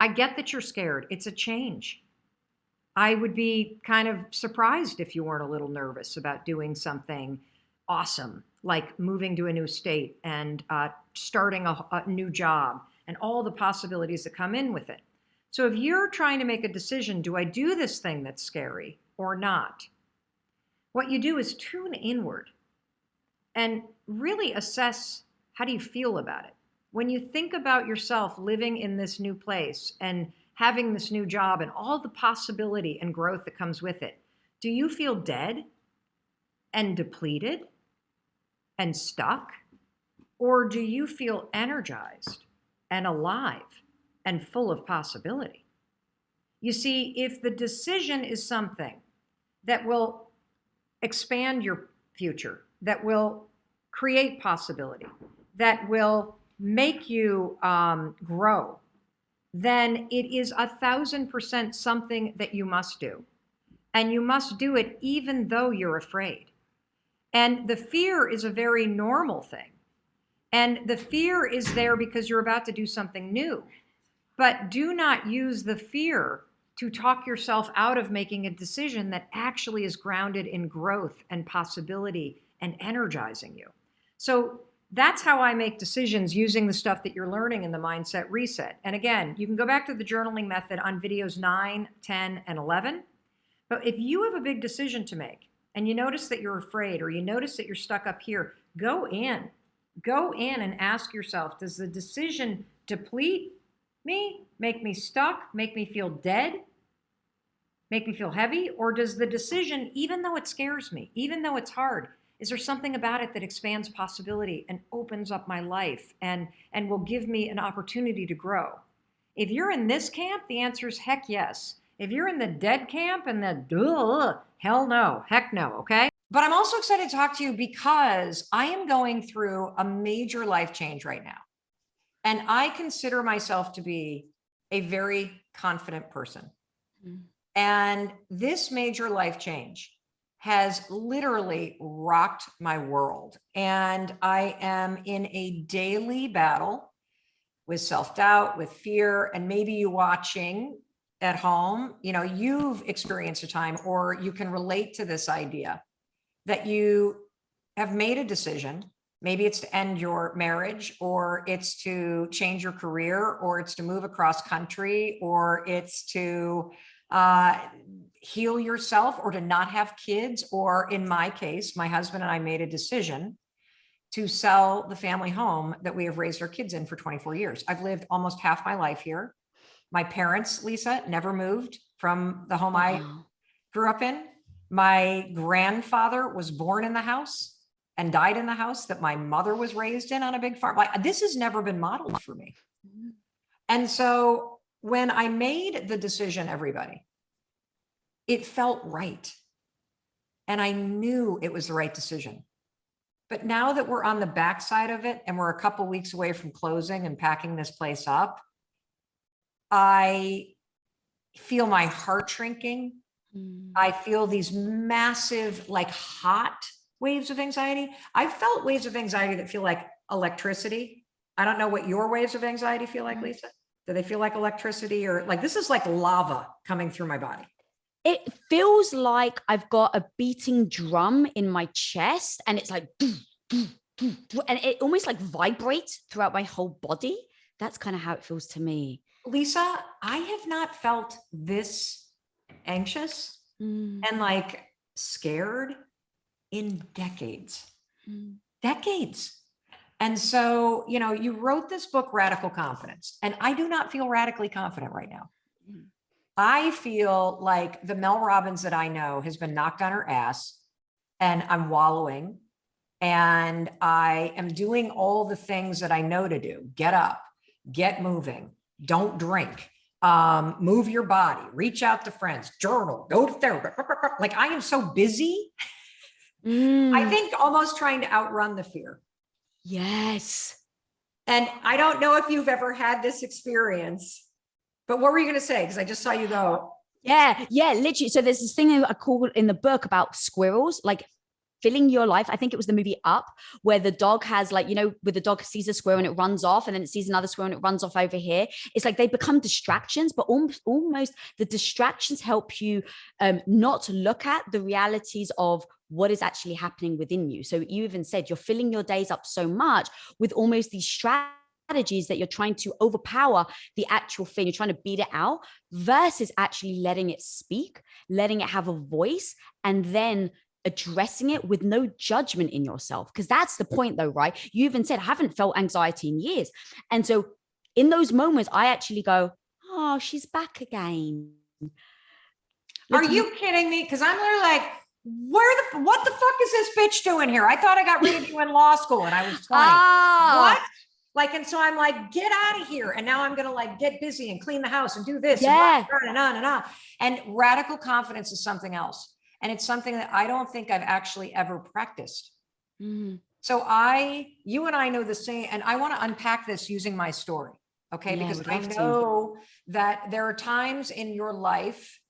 I get that you're scared. It's a change. I would be kind of surprised if you weren't a little nervous about doing something awesome, like moving to a new state and starting a new job and all the possibilities that come in with it. So if you're trying to make a decision, do I do this thing that's scary or not? What you do is tune inward and really assess, how do you feel about it? when you think about yourself living in this new place and having this new job and all the possibility and growth that comes with it, do you feel dead and depleted and stuck? Or do you feel energized and alive and full of possibility? You see, if the decision is something that will expand your future, that will create possibility, that will make you grow, then it is 1,000% something that you must do. And you must do it even though you're afraid. And the fear is a very normal thing. And the fear is there because you're about to do something new. But do not use the fear to talk yourself out of making a decision that actually is grounded in growth and possibility and energizing you. So that's how I make decisions, using the stuff that you're learning in the Mindset Reset. And again, you can go back to the journaling method on videos 9, 10, and 11. But if you have a big decision to make and you notice that you're afraid, or you notice that you're stuck up here, go in and ask yourself, does the decision deplete me, make me stuck, make me feel dead, make me feel heavy? Or does the decision, even though it scares me, even though it's hard, is there something about it that expands possibility and opens up my life and will give me an opportunity to grow? If you're in this camp, the answer is heck yes. If you're in the dead camp and the hell no, heck no, okay? But I'm also excited to talk to you because I am going through a major life change right now. And I consider myself to be a very confident person. And this major life change has literally rocked my world. And I am in a daily battle with self-doubt, with fear, and maybe you watching at home, you know, you've experienced a time, or you can relate to this idea that you have made a decision. Maybe it's to end your marriage, or it's to change your career, or it's to move across country, or it's to heal yourself, or to not have kids. Or in my case, my husband and I made a decision to sell the family home that we have raised our kids in for 24 years. I've lived almost half my life here. My parents, Lisa, never moved from the home I grew up in. My grandfather was born in the house and died in the house that my mother was raised in on a big farm. Like, this has never been modeled for me. And so when I made the decision, everybody, it felt right. And I knew it was the right decision. But now that we're on the backside of it and we're a couple weeks away from closing and packing this place up, I feel my heart shrinking. I feel these massive, like, hot waves of anxiety. I've felt waves of anxiety that feel like electricity. I don't know what your waves of anxiety feel like, Lisa. Do they feel like electricity, or like this is like lava coming through my body? It feels like I've got a beating drum in my chest, and it's like, and it almost like vibrates throughout my whole body. That's kind of how it feels to me. Lisa, I have not felt this anxious and like scared in decades. Decades. And so, you know, you wrote this book, Radical Confidence, and I do not feel radically confident right now. I feel like the Mel Robbins that I know has been knocked on her ass, and I'm wallowing, and I am doing all the things that I know to do. Get up, get moving, don't drink, move your body, reach out to friends, journal, go to therapy. Like, I am so busy. I think almost trying to outrun the fear. Yes. And I don't know if you've ever had this experience, but what were you going to say? Because I just saw you go. Yeah, literally. So there's this thing I call in the book about squirrels, like filling your life. I think it was the movie Up, where the dog has, like, you know, where the dog sees a squirrel and it runs off, and then it sees another squirrel and it runs off over here. It's like they become distractions, but almost the distractions help you not look at the realities of what is actually happening within you. So you even said you're filling your days up so much with almost these strategies that you're trying to overpower the actual thing. You're trying to beat it out versus actually letting it speak, letting it have a voice, and then addressing it with no judgment in yourself. Because that's the point though, right? You even said, I haven't felt anxiety in years. And so in those moments, I actually go, oh, she's back again. Are you kidding me? Because I'm literally like, what the fuck is this bitch doing here? I thought I got rid of you in law school and I was 20. What? Like, and so I'm like, get out of here. And now I'm going to like get busy and clean the house and do this and on and on. And radical confidence is something else. And it's something that I don't think I've actually ever practiced. Mm-hmm. So you and I know the same, and I want to unpack this using my story. Okay. Because I know that there are times in your life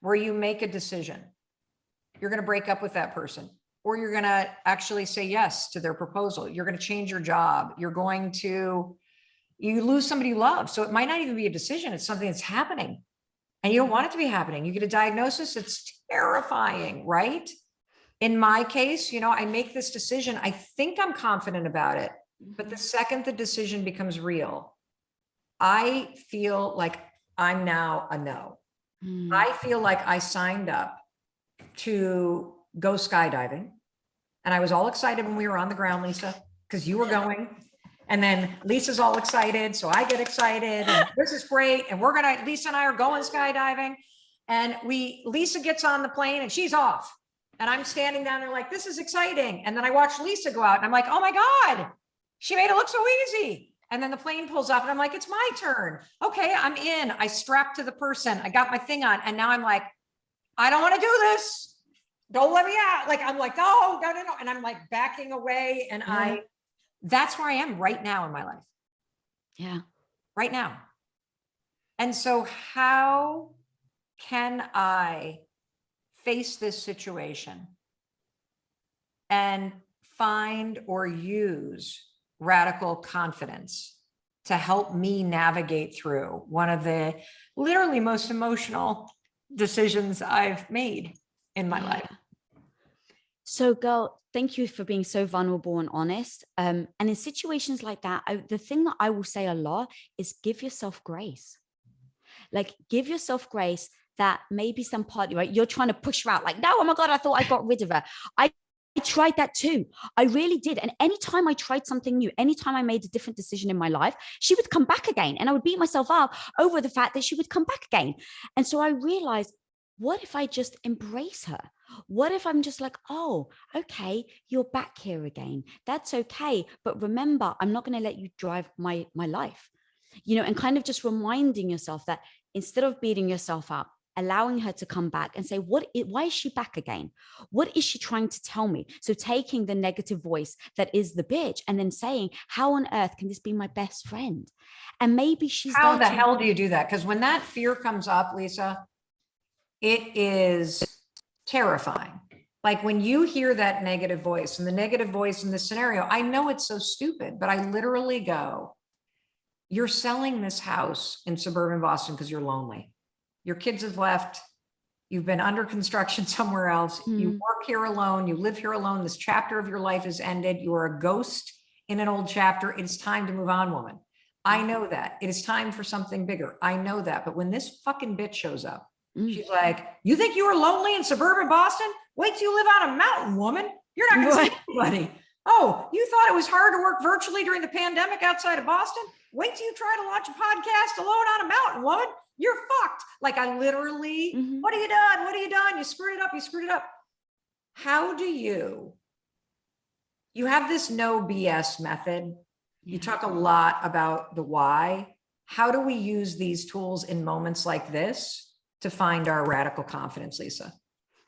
where you make a decision. You're going to break up with that person, or you're going to actually say yes to their proposal. You're going to change your job. You lose somebody you love. So it might not even be a decision. It's something that's happening and you don't want it to be happening. You get a diagnosis. It's terrifying, right? In my case, I make this decision. I think I'm confident about it, but the second the decision becomes real, I feel like I'm now a no. I feel like I signed up to go skydiving. And I was all excited when we were on the ground, Lisa, because you were going. And then Lisa's all excited. So I get excited and this is great. And Lisa and I are going skydiving. And Lisa gets on the plane and she's off. And I'm standing down there like, this is exciting. And then I watch Lisa go out and I'm like, oh my God, she made it look so easy. And then the plane pulls up and I'm like, it's my turn. Okay, I'm in. I strapped to the person. I got my thing on. And now I'm like, I don't want to do this. Don't let me out. Like, I'm like, no. And I'm like backing away. And that's where I am right now in my life. Yeah. Right now. And so how can I face this situation and find or use radical confidence to help me navigate through one of the literally most emotional decisions I've made in my life? So girl, thank you for being so vulnerable and honest. And in situations like that, the thing that I will say a lot is give yourself grace. Like give yourself grace that maybe some part, right? You're trying to push her out like, no, oh my God, I thought I got rid of her. I tried that too. I really did. And anytime I tried something new, anytime I made a different decision in my life, she would come back again. And I would beat myself up over the fact that she would come back again. And so I realized, what if I just embrace her? What if I'm just like, oh, okay, you're back here again. That's okay. But remember, I'm not going to let you drive my life, and kind of just reminding yourself that instead of beating yourself up, allowing her to come back and say, why is she back again? What is she trying to tell me? So taking the negative voice that is the bitch and then saying, how on earth can this be my best friend? And maybe she's how the hell do you do that? Because when that fear comes up, Lisa, it is terrifying. Like when you hear that negative voice, and the negative voice in this scenario, I know it's so stupid, but I literally go, you're selling this house in suburban Boston because you're lonely. Your kids have left. You've been under construction somewhere else. You work here alone. You live here alone. This chapter of your life is ended. You are a ghost in an old chapter. It's time to move on, woman. I know that. It is time for something bigger. I know that. But when this fucking bitch shows up, she's like, you think you were lonely in suburban Boston? Wait till you live on a mountain, woman. You're not going to see anybody. Oh, you thought it was hard to work virtually during the pandemic outside of Boston? Wait till you try to launch a podcast alone on a mountain, woman. You're fucked. Like I literally, what have you done? What have you done? You screwed it up. You screwed it up. How do you have this no BS method. You talk a lot about the why. How do we use these tools in moments like this to find our radical confidence, Lisa?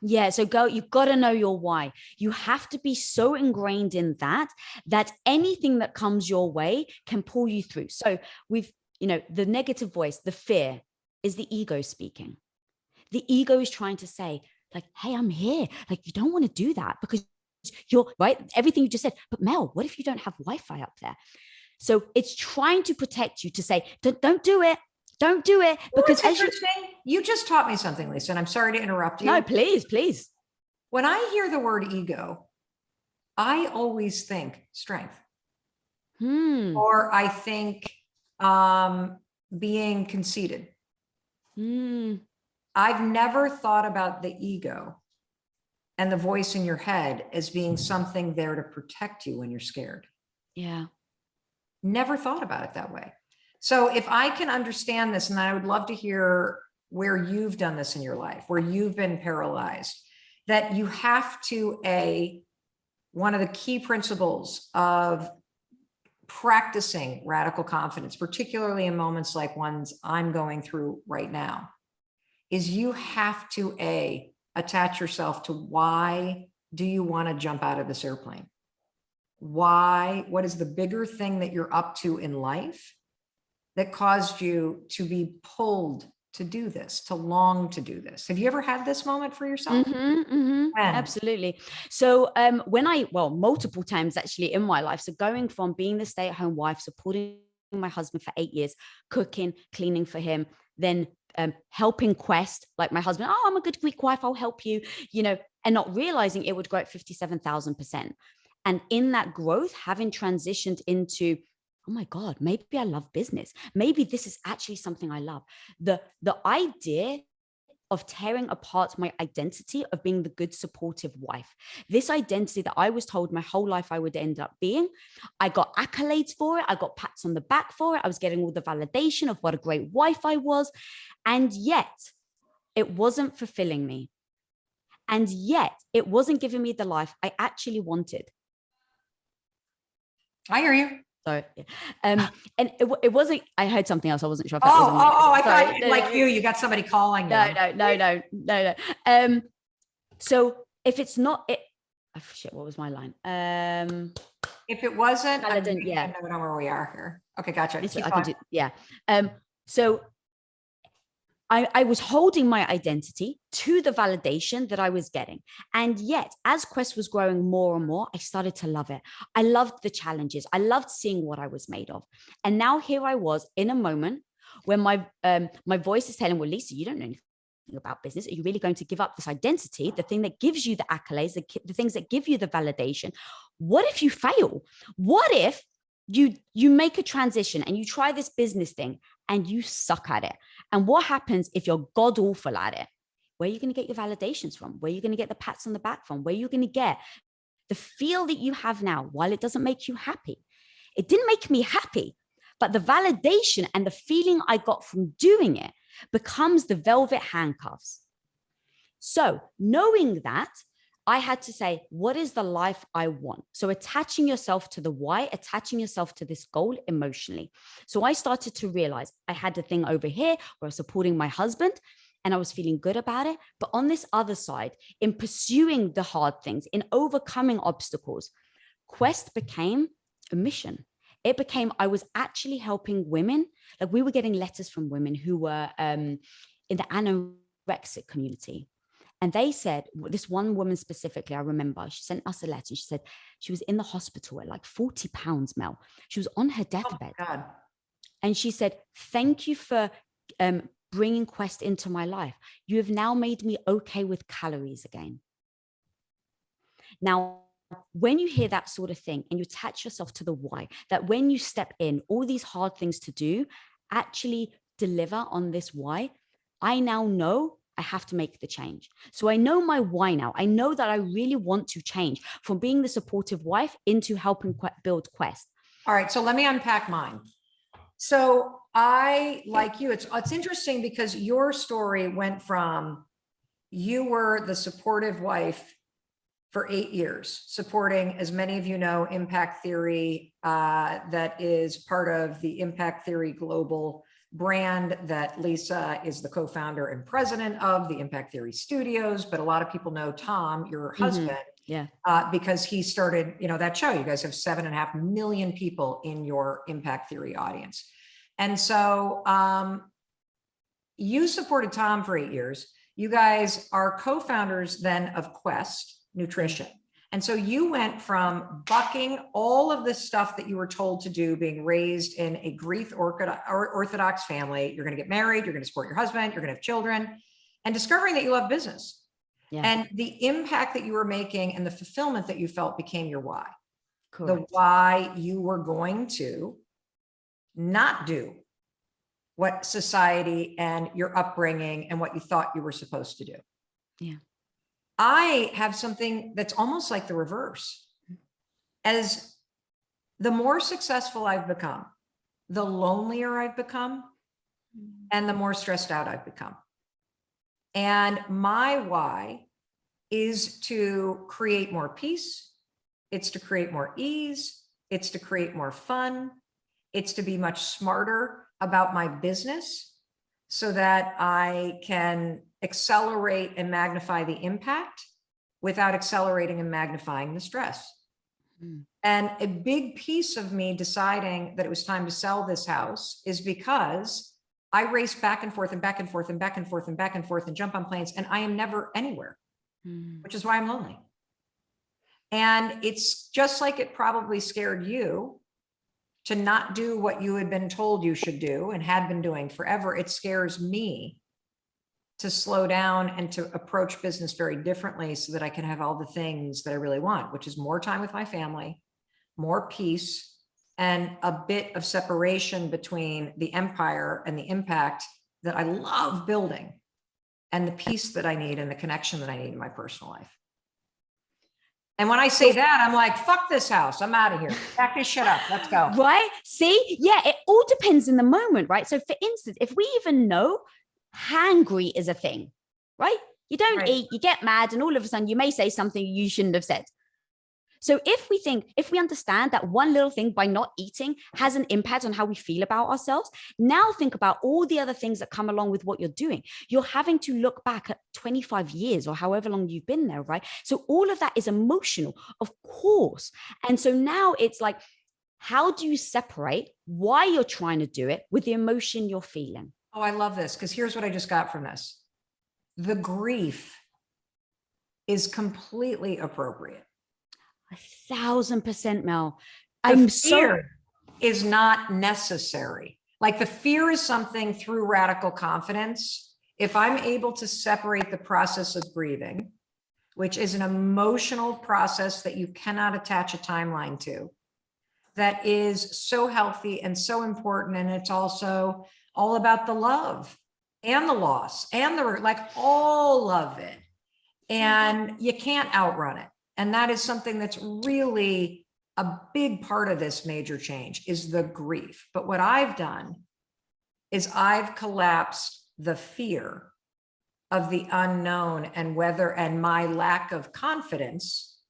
Yeah. So you've got to know your why. You have to be so ingrained in that anything that comes your way can pull you through. So the negative voice, the fear is the ego speaking. The ego is trying to say like, hey, I'm here. Like, you don't want to do that because you're right. Everything you just said, but Mel, what if you don't have Wi-Fi up there? So it's trying to protect you to say, don't do it. Don't do it. Because you just taught me something, Lisa, and I'm sorry to interrupt you. No, please. When I hear the word ego, I always think strength. Or I think being conceited. I've never thought about the ego and the voice in your head as being something there to protect you when you're scared. Yeah. Never thought about it that way. So if I can understand this, and I would love to hear where you've done this in your life, where you've been paralyzed, that you have to, one of the key principles of practicing radical confidence, particularly in moments like ones I'm going through right now, is you have to attach yourself to why do you want to jump out of this airplane? Why? What is the bigger thing that you're up to in life that caused you to be pulled to do this, to long to do this? Have you ever had this moment for yourself? Absolutely. So multiple times actually in my life. So going from being the stay-at-home wife, supporting my husband for 8 years, cooking, cleaning for him, then helping Quest, like my husband, oh, I'm a good Greek wife, I'll help you, and not realizing it would grow at 57,000%. And in that growth, having transitioned into, oh my God, maybe I love business. Maybe this is actually something I love. The idea of tearing apart my identity of being the good, supportive wife. This identity that I was told my whole life I would end up being. I got accolades for it. I got pats on the back for it. I was getting all the validation of what a great wife I was. And yet it wasn't fulfilling me. And yet it wasn't giving me the life I actually wanted. I hear you. So, and it wasn't, I heard something else. I wasn't sure if that was I thought like you got somebody calling you. No. So if it's not, what was my line? If it wasn't, I don't know where we are here. Okay, gotcha. So I was holding my identity to the validation that I was getting. And yet, as Quest was growing more and more, I started to love it. I loved the challenges. I loved seeing what I was made of. And now here I was in a moment where my voice is telling, well, Lisa, you don't know anything about business. Are you really going to give up this identity, the thing that gives you the accolades, the things that give you the validation? What if you fail? What if you make a transition and you try this business thing and you suck at it? And what happens if you're god awful at it? Where are you going to get your validations from? Where are you going to get the pats on the back from? Where are you going to get the feel that you have now? While it doesn't make you happy, it didn't make me happy, but the validation and the feeling I got from doing it becomes the velvet handcuffs. So knowing that, I had to say, what is the life I want? So attaching yourself to the why, attaching yourself to this goal emotionally. So I started to realize I had a thing over here where I was supporting my husband and I was feeling good about it. But on this other side, in pursuing the hard things, in overcoming obstacles, Quest became a mission. It became, I was actually helping women. Like we were getting letters from women who were in the anorexic community. And they said, this one woman specifically, I remember, she sent us a letter. She said she was in the hospital at like 40 pounds, Mel. She was on her deathbed. Oh, God. And she said, thank you for bringing Quest into my life. You have now made me okay with calories again. Now, when you hear that sort of thing and you attach yourself to the why, that when you step in, all these hard things to do actually deliver on this why, I now know I have to make the change. So I know my why now. I know that I really want to change from being the supportive wife into helping build Quest. All right. So let me unpack mine. So I, like you, it's interesting because your story went from you were the supportive wife for 8 years, supporting, as many of you know, Impact Theory, that is part of the Impact Theory Global brand that Lisa is the co-founder and president of, the Impact Theory Studios. But a lot of people know Tom, your husband, because he started, that show. You guys have 7.5 million people in your Impact Theory audience. And so you supported Tom for 8 years. You guys are co-founders then of Quest Nutrition. And so you went from bucking all of this stuff that you were told to do, being raised in a Greek Orthodox family. You're going to get married, you're going to support your husband, you're going to have children, and discovering that you love business. Yeah. And the impact that you were making and the fulfillment that you felt became your why. Correct. The why you were going to not do what society and your upbringing and what you thought you were supposed to do. Yeah. I have something that's almost like the reverse. As the more successful I've become, the lonelier I've become, and the more stressed out I've become. And my why is to create more peace. It's to create more ease. It's to create more fun. It's to be much smarter about my business so that I can accelerate and magnify the impact without accelerating and magnifying the stress. And a big piece of me deciding that it was time to sell this house is because I race back and forth and back and forth and back and forth and back and forth and jump on planes, and I am never anywhere, which is why I'm lonely. And it's just like it probably scared you to not do what you had been told you should do and had been doing forever. It scares me to slow down and to approach business very differently so that I can have all the things that I really want, which is more time with my family, more peace, and a bit of separation between the empire and the impact that I love building and the peace that I need and the connection that I need in my personal life. And when I say that, I'm like, fuck this house. I'm out of here. Back this shit up. Let's go. Right? See? Yeah, it all depends in the moment, right? So for instance, if we even know hangry is a thing, right? You don't eat, you get mad, and all of a sudden you may say something you shouldn't have said. So if we understand that one little thing by not eating has an impact on how we feel about ourselves, now think about all the other things that come along with what you're doing. You're having to look back at 25 years or however long you've been there, right? So all of that is emotional, of course. And so now it's like, how do you separate why you're trying to do it with the emotion you're feeling? Oh, I love this, because here's what I just got from this. The grief is completely appropriate. 1,000%, Mel. The fear is not necessary. Like the fear is something through radical confidence. If I'm able to separate the process of grieving, which is an emotional process that you cannot attach a timeline to, that is so healthy and so important. And it's also all about the love and the loss and the, like all of it. And you can't outrun it. And that is something that's really a big part of this major change, is the grief. But what I've done is I've collapsed the fear of the unknown and my lack of confidence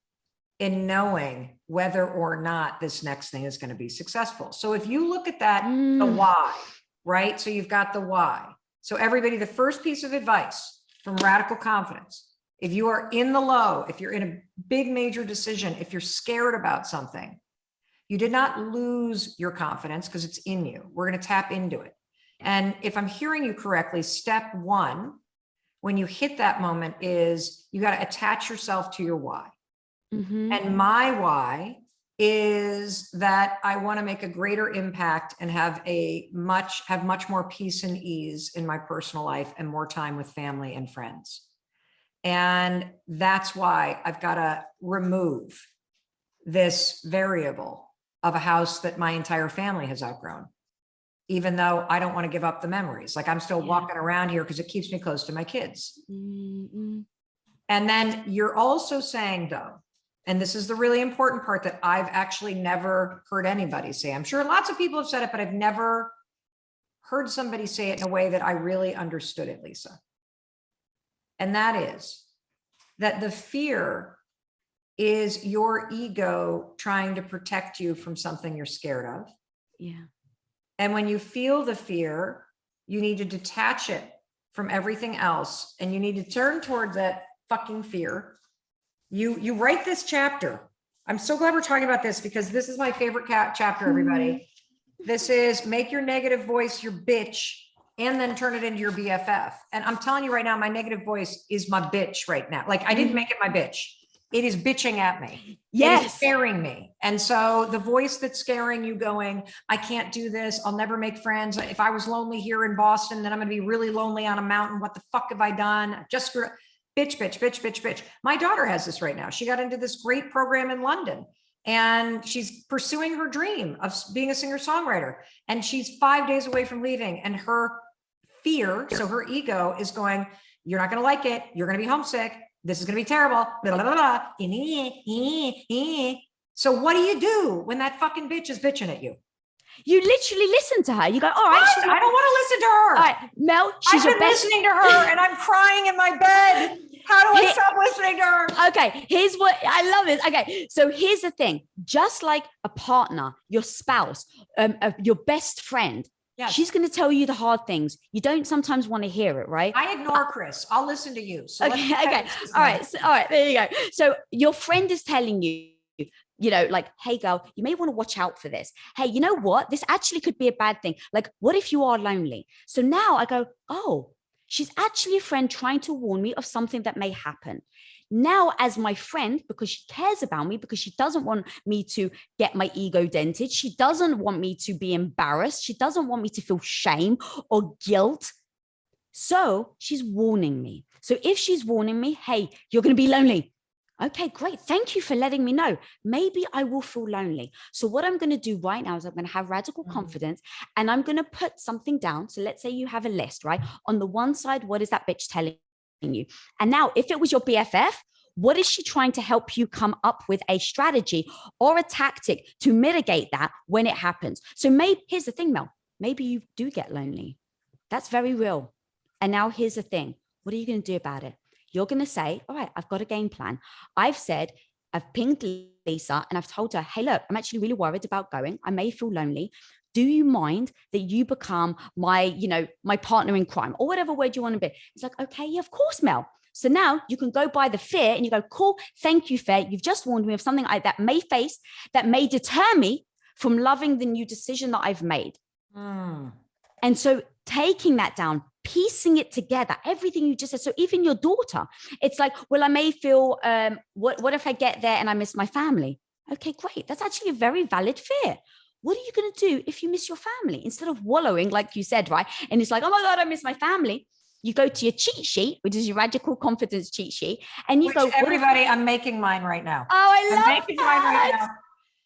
in knowing whether or not this next thing is going to be successful. So if you look at that, the why, right? So you've got the why. So everybody, the first piece of advice from Radical Confidence: if you are in the low, if you're in a big major decision, if you're scared about something, you did not lose your confidence because it's in you. We're going to tap into it. And if I'm hearing you correctly, step one, when you hit that moment, is you got to attach yourself to your why. And my why is that I want to make a greater impact and have much more peace and ease in my personal life and more time with family and friends. And that's why I've got to remove this variable of a house that my entire family has outgrown, even though I don't want to give up the memories. Like I'm still walking around here because it keeps me close to my kids. And then you're also saying, though, and this is the really important part that I've actually never heard anybody say. I'm sure lots of people have said it, but I've never heard somebody say it in a way that I really understood it, Lisa. And that is that the fear is your ego trying to protect you from something you're scared of. Yeah. And when you feel the fear, you need to detach it from everything else. And you need to turn toward that fucking fear. You write this chapter. I'm so glad we're talking about this, because this is my favorite chapter, everybody. This is make your negative voice your bitch and then turn it into your BFF. And I'm telling you right now, my negative voice is my bitch right now. Like I didn't make it my bitch. It is bitching at me. Yes. It is scaring me. And so the voice that's scaring you going, I can't do this. I'll never make friends. If I was lonely here in Boston, then I'm going to be really lonely on a mountain. What the fuck have I done? Just screw it. Bitch, bitch, bitch, bitch, bitch. My daughter has this right now. She got into this great program in London and she's pursuing her dream of being a singer-songwriter. And she's 5 days away from leaving. And her fear, so her ego is going, you're not going to like it. You're going to be homesick. This is going to be terrible. Blah, blah, blah, blah. So what do you do when that fucking bitch is bitching at you? You literally listen to her. You go, all right. I don't want to listen to her. All right, Mel, she's I've been listening to her and I'm crying in my bed. How do I stop listening to her? Okay, here's what I love this. Okay, so here's the thing. Just like a partner, your spouse, your best friend, she's going to tell you the hard things. You don't sometimes want to hear it, right? I ignore Chris. I'll listen to you. So okay. All right, there you go. So your friend is telling you, you know, like, hey girl, you may want to watch out for this. Hey, you know what? This actually could be a bad thing. Like, what if you are lonely? So now I go, oh, she's actually a friend trying to warn me of something that may happen. Now, as my friend, because she cares about me, because she doesn't want me to get my ego dented. She doesn't want me to be embarrassed. She doesn't want me to feel shame or guilt. So she's warning me. So if she's warning me, hey, you're going to be lonely. Okay, great. Thank you for letting me know. Maybe I will feel lonely. So what I'm going to do right now is I'm going to have radical confidence and I'm going to put something down. So let's say you have a list, right? On the one side, what is that bitch telling you? And now if it was your BFF, what is she trying to help you come up with a strategy or a tactic to mitigate that when it happens? So maybe, here's the thing, Mel, maybe you do get lonely. That's very real. And now here's the thing. What are you going to do about it? You're going to say, all right, I've got a game plan. I've pinged Lisa and I've told her, hey, look, I'm actually really worried about going. I may feel lonely. Do you mind that you become my partner in crime or whatever word you want to be? It's like, okay, yeah, of course, Mel. So now you can go by the fear and you go, cool, thank you, fear. You've just warned me of something that may deter me from loving the new decision that I've made. And so taking that down, piecing it together, everything you just said. So even your daughter, it's like, well, I may feel, what if I get there and I miss my family? Okay, great. That's actually a very valid fear. What are you going to do if you miss your family? Instead of wallowing, like you said, right? And it's like, oh my God, I miss my family. You go to your cheat sheet, which is your radical confidence cheat sheet. And you go, everybody, I'm making mine right now. Oh, I love I'm making mine right now.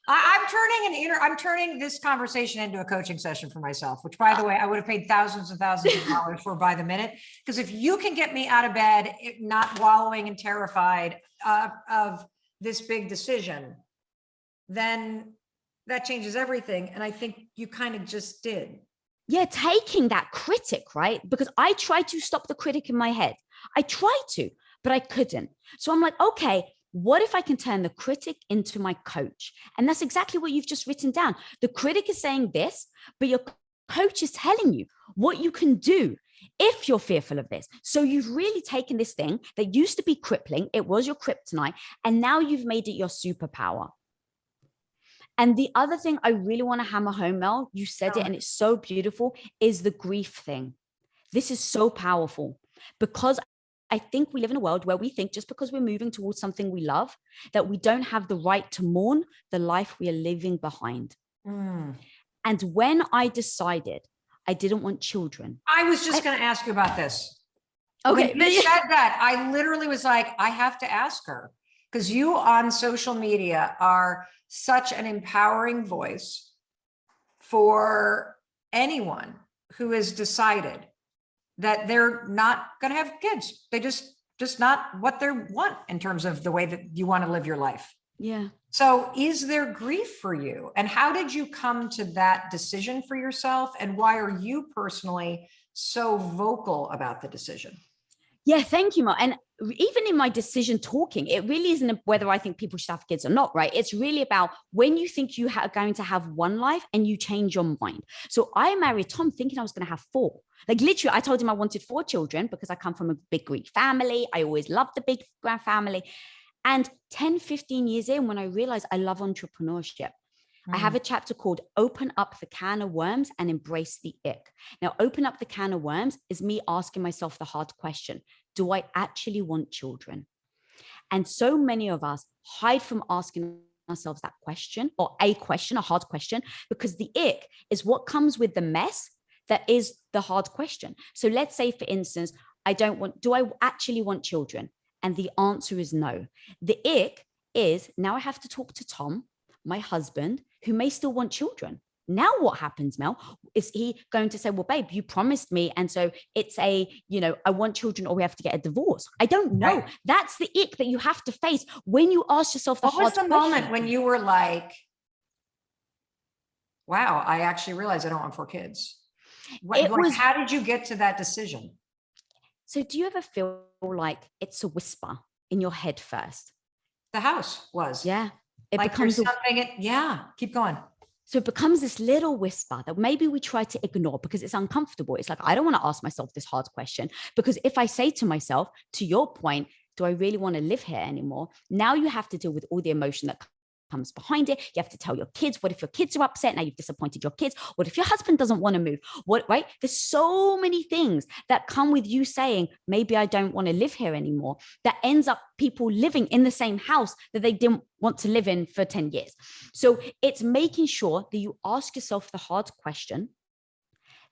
I'm turning this conversation into a coaching session for myself, which, by the way, I would have paid thousands and thousands of dollars for by the minute. Because if you can get me out of bed, not wallowing and terrified of this big decision, then that changes everything. And I think you kind of just did. Yeah, taking that critic, right? Because I tried to stop the critic in my head. I tried to, but I couldn't. So I'm like, okay, what if I can turn the critic into my coach? And that's exactly what you've just written down. The critic is saying this, but your coach is telling you what you can do if you're fearful of this. So you've really taken this thing that used to be crippling, it was your kryptonite, and now you've made it your superpower. And the other thing I really want to hammer home, Mel, you said it and it's so beautiful, is the grief thing. This is so powerful because I think we live in a world where we think just because we're moving towards something we love, that we don't have the right to mourn the life we are leaving behind. And when I decided I didn't want children. I was just going to ask you about this. Okay. When you said that, I literally was like, I have to ask her, because you on social media are such an empowering voice for anyone who has decided that they're not going to have kids. They just not what they want in terms of the way that you want to live your life. Yeah. So is there grief for you? And how did you come to that decision for yourself? And why are you personally so vocal about the decision? Yeah, thank you, Mel. And even in my decision talking, it really isn't whether I think people should have kids or not, right? It's really about when you think you are going to have one life and you change your mind. So I married Tom thinking I was going to have 4. Like literally, I told him I wanted 4 children because I come from a big Greek family. I always loved the big grand family. And 10, 15 years in, when I realized I love entrepreneurship, I have a chapter called Open Up the Can of Worms and Embrace the Ick. Now, open up the can of worms is me asking myself the hard question. Do I actually want children? And so many of us hide from asking ourselves that question, or a question, a hard question, because the ick is what comes with the mess that is the hard question. So let's say, for instance, do I actually want children? And the answer is no. The ick is now I have to talk to Tom, my husband, who may still want children. Now what happens, Mel? Is he going to say, well, babe, you promised me, and so it's a, I want children or we have to get a divorce? I don't know. Right. That's the ick that you have to face when you ask yourself the hard question. What was the moment when you were like, wow, I actually realized I don't want 4 kids? How did you get to that decision? So do you ever feel like it's a whisper in your head first? The house was. Yeah. It becomes something. Keep going. So it becomes this little whisper that maybe we try to ignore because it's uncomfortable. It's like, I don't want to ask myself this hard question, because if I say to myself, to your point, do I really want to live here anymore? Now you have to deal with all the emotion that comes behind it. You have to tell your kids. What if your kids are upset? Now you've disappointed your kids. What if your husband doesn't want to move? Right? There's so many things that come with you saying, maybe I don't want to live here anymore, that ends up people living in the same house that they didn't want to live in for 10 years. So it's making sure that you ask yourself the hard question,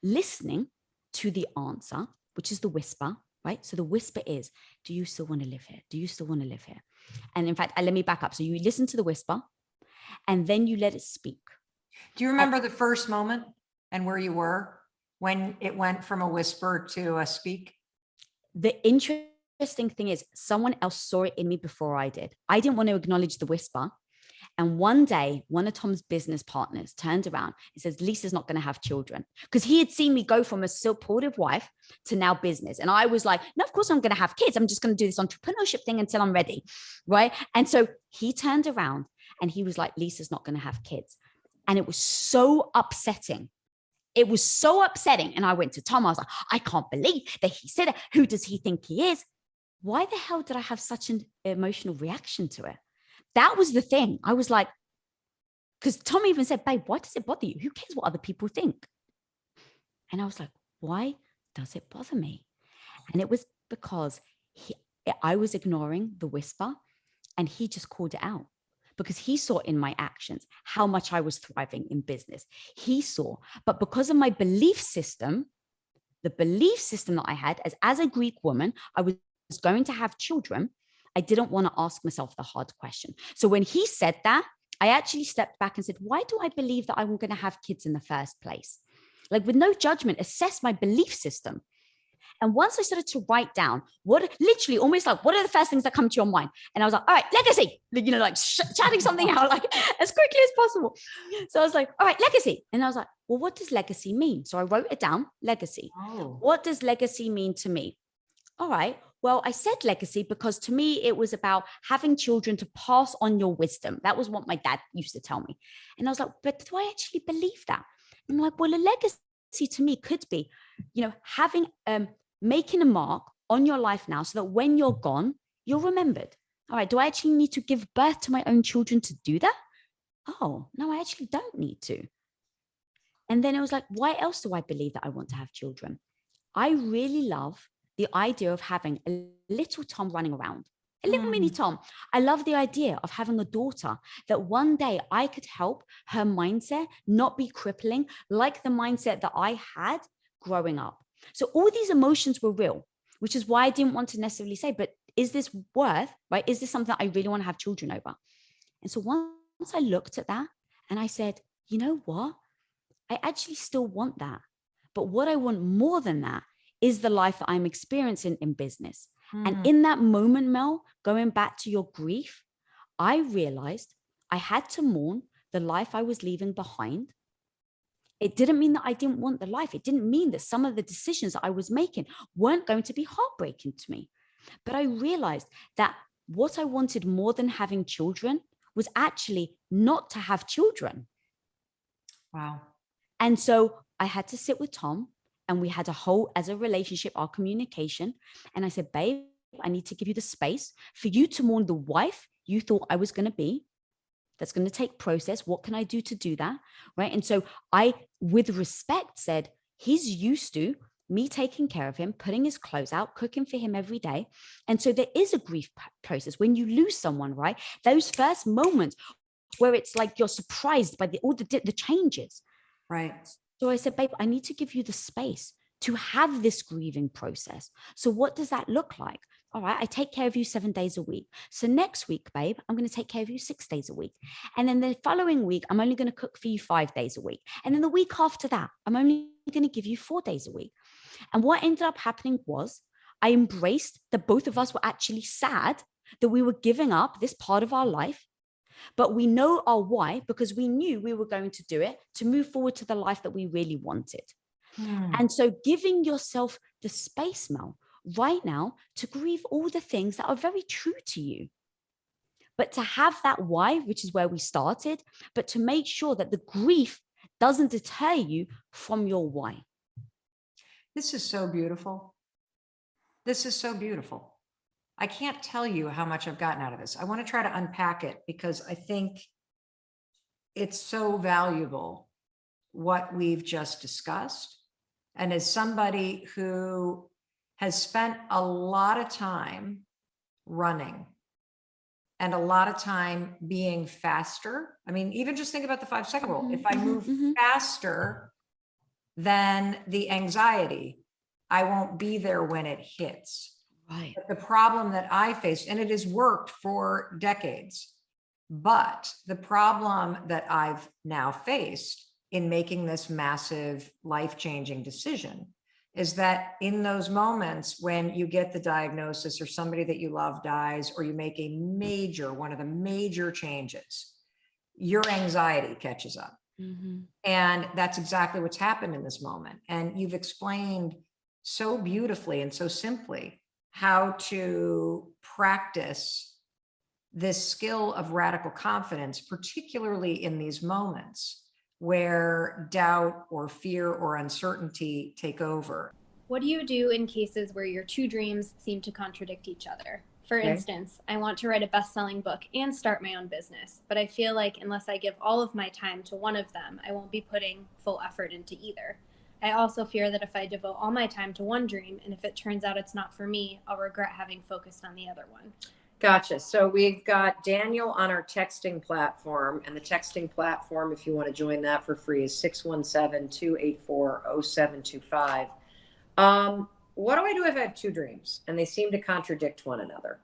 listening to the answer, which is the whisper, right? So the whisper is, do you still want to live here? Do you still want to live here? And in fact, let me back up. So you listen to the whisper and then you let it speak. Do you remember the first moment and where you were when it went from a whisper to a speak? The interesting thing is someone else saw it in me before I did. I didn't want to acknowledge the whisper. And one day, one of Tom's business partners turned around and says, Lisa's not going to have children. Because he had seen me go from a supportive wife to now business. And I was like, no, of course I'm going to have kids. I'm just going to do this entrepreneurship thing until I'm ready. Right. And so he turned around and he was like, Lisa's not going to have kids. And it was so upsetting. It was so upsetting. And I went to Tom. I was like, I can't believe that he said it. Who does he think he is? Why the hell did I have such an emotional reaction to it? That was the thing. I was like, because Tom even said, babe, why does it bother you? Who cares what other people think? And I was like, why does it bother me? And it was because I was ignoring the whisper and he just called it out because he saw in my actions how much I was thriving in business. He saw, but because of my belief system, the belief system that I had as a Greek woman, I was going to have children. I didn't want to ask myself the hard question. So when he said that, I actually stepped back and said, why do I believe that I'm going to have kids in the first place? Like with no judgment, assess my belief system. And once I started to write down what are the first things that come to your mind? And I was like, all right, legacy, chatting something out like as quickly as possible. So I was like, all right, legacy. And I was like, well, what does legacy mean? So I wrote it down, legacy. Oh. What does legacy mean to me? All right. Well, I said legacy because to me, it was about having children to pass on your wisdom. That was what my dad used to tell me. And I was like, but do I actually believe that? And I'm like, well, a legacy to me could be, having, making a mark on your life now so that when you're gone, you're remembered. All right. Do I actually need to give birth to my own children to do that? Oh, no, I actually don't need to. And then it was like, why else do I believe that I want to have children? I really love the idea of having a little Tom running around, a little mini Tom. I love the idea of having a daughter that one day I could help her mindset not be crippling like the mindset that I had growing up. So all these emotions were real, which is why I didn't want to necessarily say, but is this worth, right? Is this something that I really want to have children over? And so once I looked at that and I said, you know what? I actually still want that. But what I want more than that is the life that I'm experiencing in business. And in that moment, Mel, going back to your grief, I realized I had to mourn the life I was leaving behind. It didn't mean that I didn't want the life. It didn't mean that some of the decisions that I was making weren't going to be heartbreaking to me. But I realized that what I wanted more than having children was actually not to have children. Wow. And so I had to sit with Tom. And we had as a relationship, our communication. And I said, babe, I need to give you the space for you to mourn the wife you thought I was going to be. That's going to take process. What can I do to do that? Right. And so I, with respect, said, he's used to me taking care of him, putting his clothes out, cooking for him every day. And so there is a grief process when you lose someone, right? Those first moments where it's like you're surprised by all the changes. Right. So I said, babe, I need to give you the space to have this grieving process. So what does that look like? All right, I take care of you 7 days a week. So next week, babe, I'm going to take care of you 6 days a week. And then the following week, I'm only going to cook for you 5 days a week. And then the week after that, I'm only going to give you 4 days a week. And what ended up happening was I embraced that both of us were actually sad that we were giving up this part of our life. But we know our why because we knew we were going to do it to move forward to the life that we really wanted. And so giving yourself the space, Mel, right now to grieve all the things that are very true to you. But to have that why, which is where we started, but to make sure that the grief doesn't deter you from your why. This is so beautiful. This is so beautiful. I can't tell you how much I've gotten out of this. I want to try to unpack it because I think it's so valuable what we've just discussed. And as somebody who has spent a lot of time running and a lot of time being faster. I mean, even just think about the 5-second rule. If I move faster than the anxiety, I won't be there when it hits. Right. But the problem that I faced, and it has worked for decades, but the problem that I've now faced in making this massive life-changing decision is that in those moments when you get the diagnosis or somebody that you love dies, or you make a major, one of the major changes, your anxiety catches up. And that's exactly what's happened in this moment. And you've explained so beautifully and so simply how to practice this skill of radical confidence, particularly in these moments where doubt or fear or uncertainty take over. What do you do in cases where your two dreams seem to contradict each other? For instance, I want to write a best-selling book and start my own business, but I feel like unless I give all of my time to one of them, I won't be putting full effort into either. I also fear that if I devote all my time to one dream, and if it turns out it's not for me, I'll regret having focused on the other one. Gotcha. So we've got Daniel on our texting platform, and the texting platform, if you want to join that for free, is 617-284-0725. What do I do if I have two dreams and they seem to contradict one another?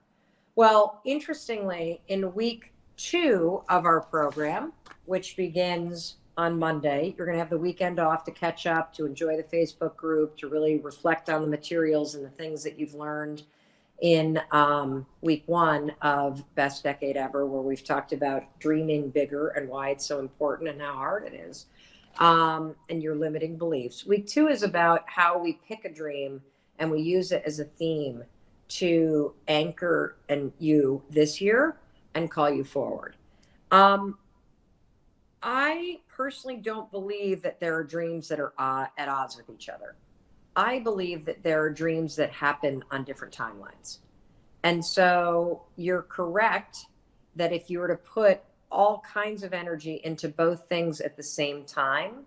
Well, interestingly, in week 2 of our program, which begins on Monday, you're going to have the weekend off to catch up, to enjoy the Facebook group, to really reflect on the materials and the things that you've learned in week 1 of Best Decade Ever, where we've talked about dreaming bigger and why it's so important and how hard it is, and your limiting beliefs. Week 2 is about how we pick a dream and we use it as a theme to anchor you this year and call you forward. I personally don't believe that there are dreams that are at odds with each other. I believe that there are dreams that happen on different timelines. And so you're correct that if you were to put all kinds of energy into both things at the same time,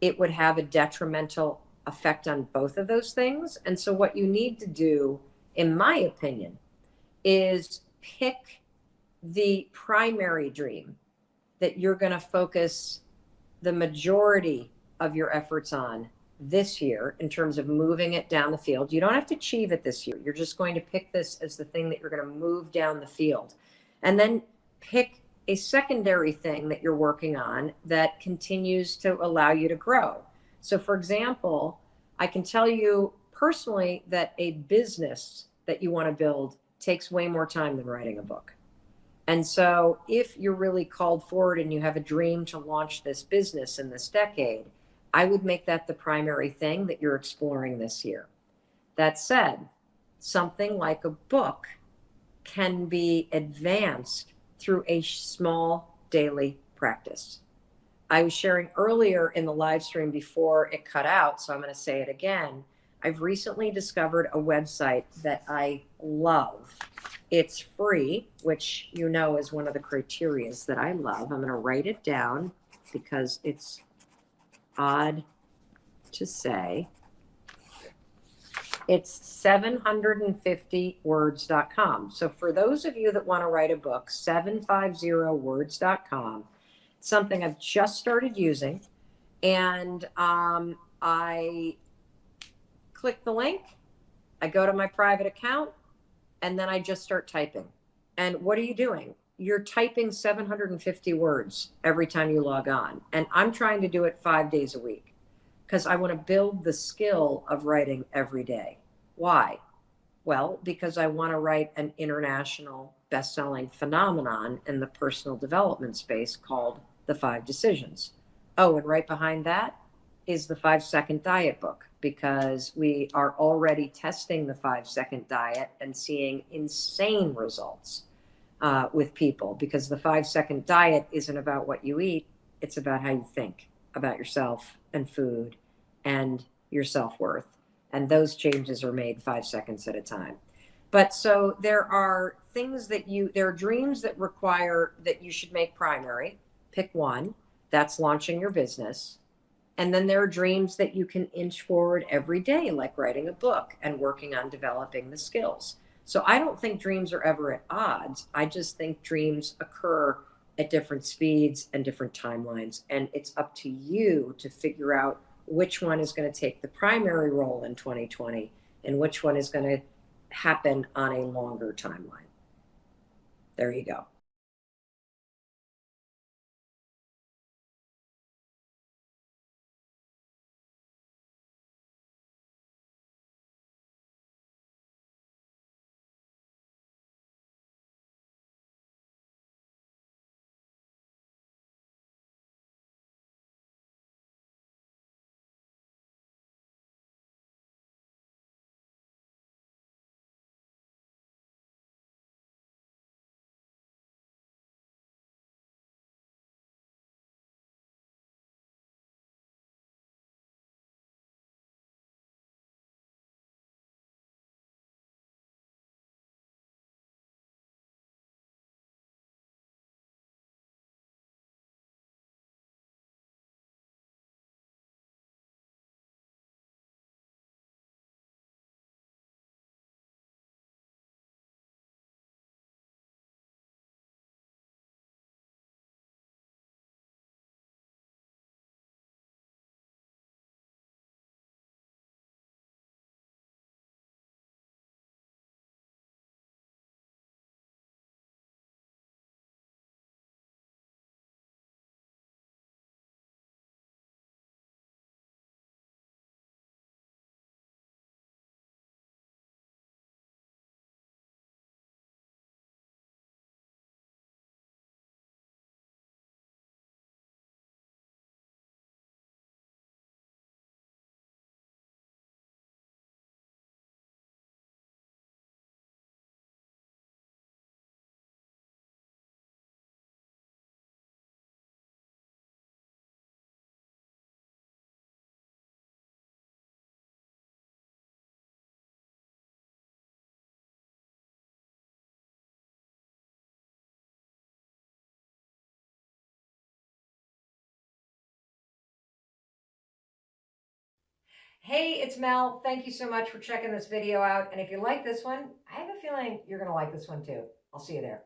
it would have a detrimental effect on both of those things. And so what you need to do, in my opinion, is pick the primary dream that you're going to focus the majority of your efforts on this year in terms of moving it down the field. You don't have to achieve it this year. You're just going to pick this as the thing that you're going to move down the field. And then pick a secondary thing that you're working on that continues to allow you to grow. So for example, I can tell you personally that a business that you want to build takes way more time than writing a book. And so if you're really called forward and you have a dream to launch this business in this decade, I would make that the primary thing that you're exploring this year. That said, something like a book can be advanced through a small daily practice. I was sharing earlier in the live stream before it cut out, so I'm going to say it again. I've recently discovered a website that I love. It's free, which you know is one of the criterias that I love. I'm going to write it down because it's odd to say. It's 750words.com. So for those of you that want to write a book, 750words.com, something I've just started using. And I click the link, I go to my private account, and then I just start typing. And what are you doing? You're typing 750 words every time you log on. And I'm trying to do it 5 days a week because I want to build the skill of writing every day. Why? Well, because I want to write an international best-selling phenomenon in the personal development space called The 5 Decisions. Oh, and right behind that is the 5-second diet book, because we are already testing the 5-second diet and seeing insane results with people, because the 5-second diet isn't about what you eat. It's about how you think about yourself and food and your self-worth. And those changes are made 5 seconds at a time. But so there are things there are dreams that require that you should make primary. Pick one. That's launching your business. And then there are dreams that you can inch forward every day, like writing a book and working on developing the skills. So I don't think dreams are ever at odds. I just think dreams occur at different speeds and different timelines. And it's up to you to figure out which one is going to take the primary role in 2020 and which one is going to happen on a longer timeline. There you go. Hey, it's Mel. Thank you so much for checking this video out. And if you like this one, I have a feeling you're going to like this one too. I'll see you there.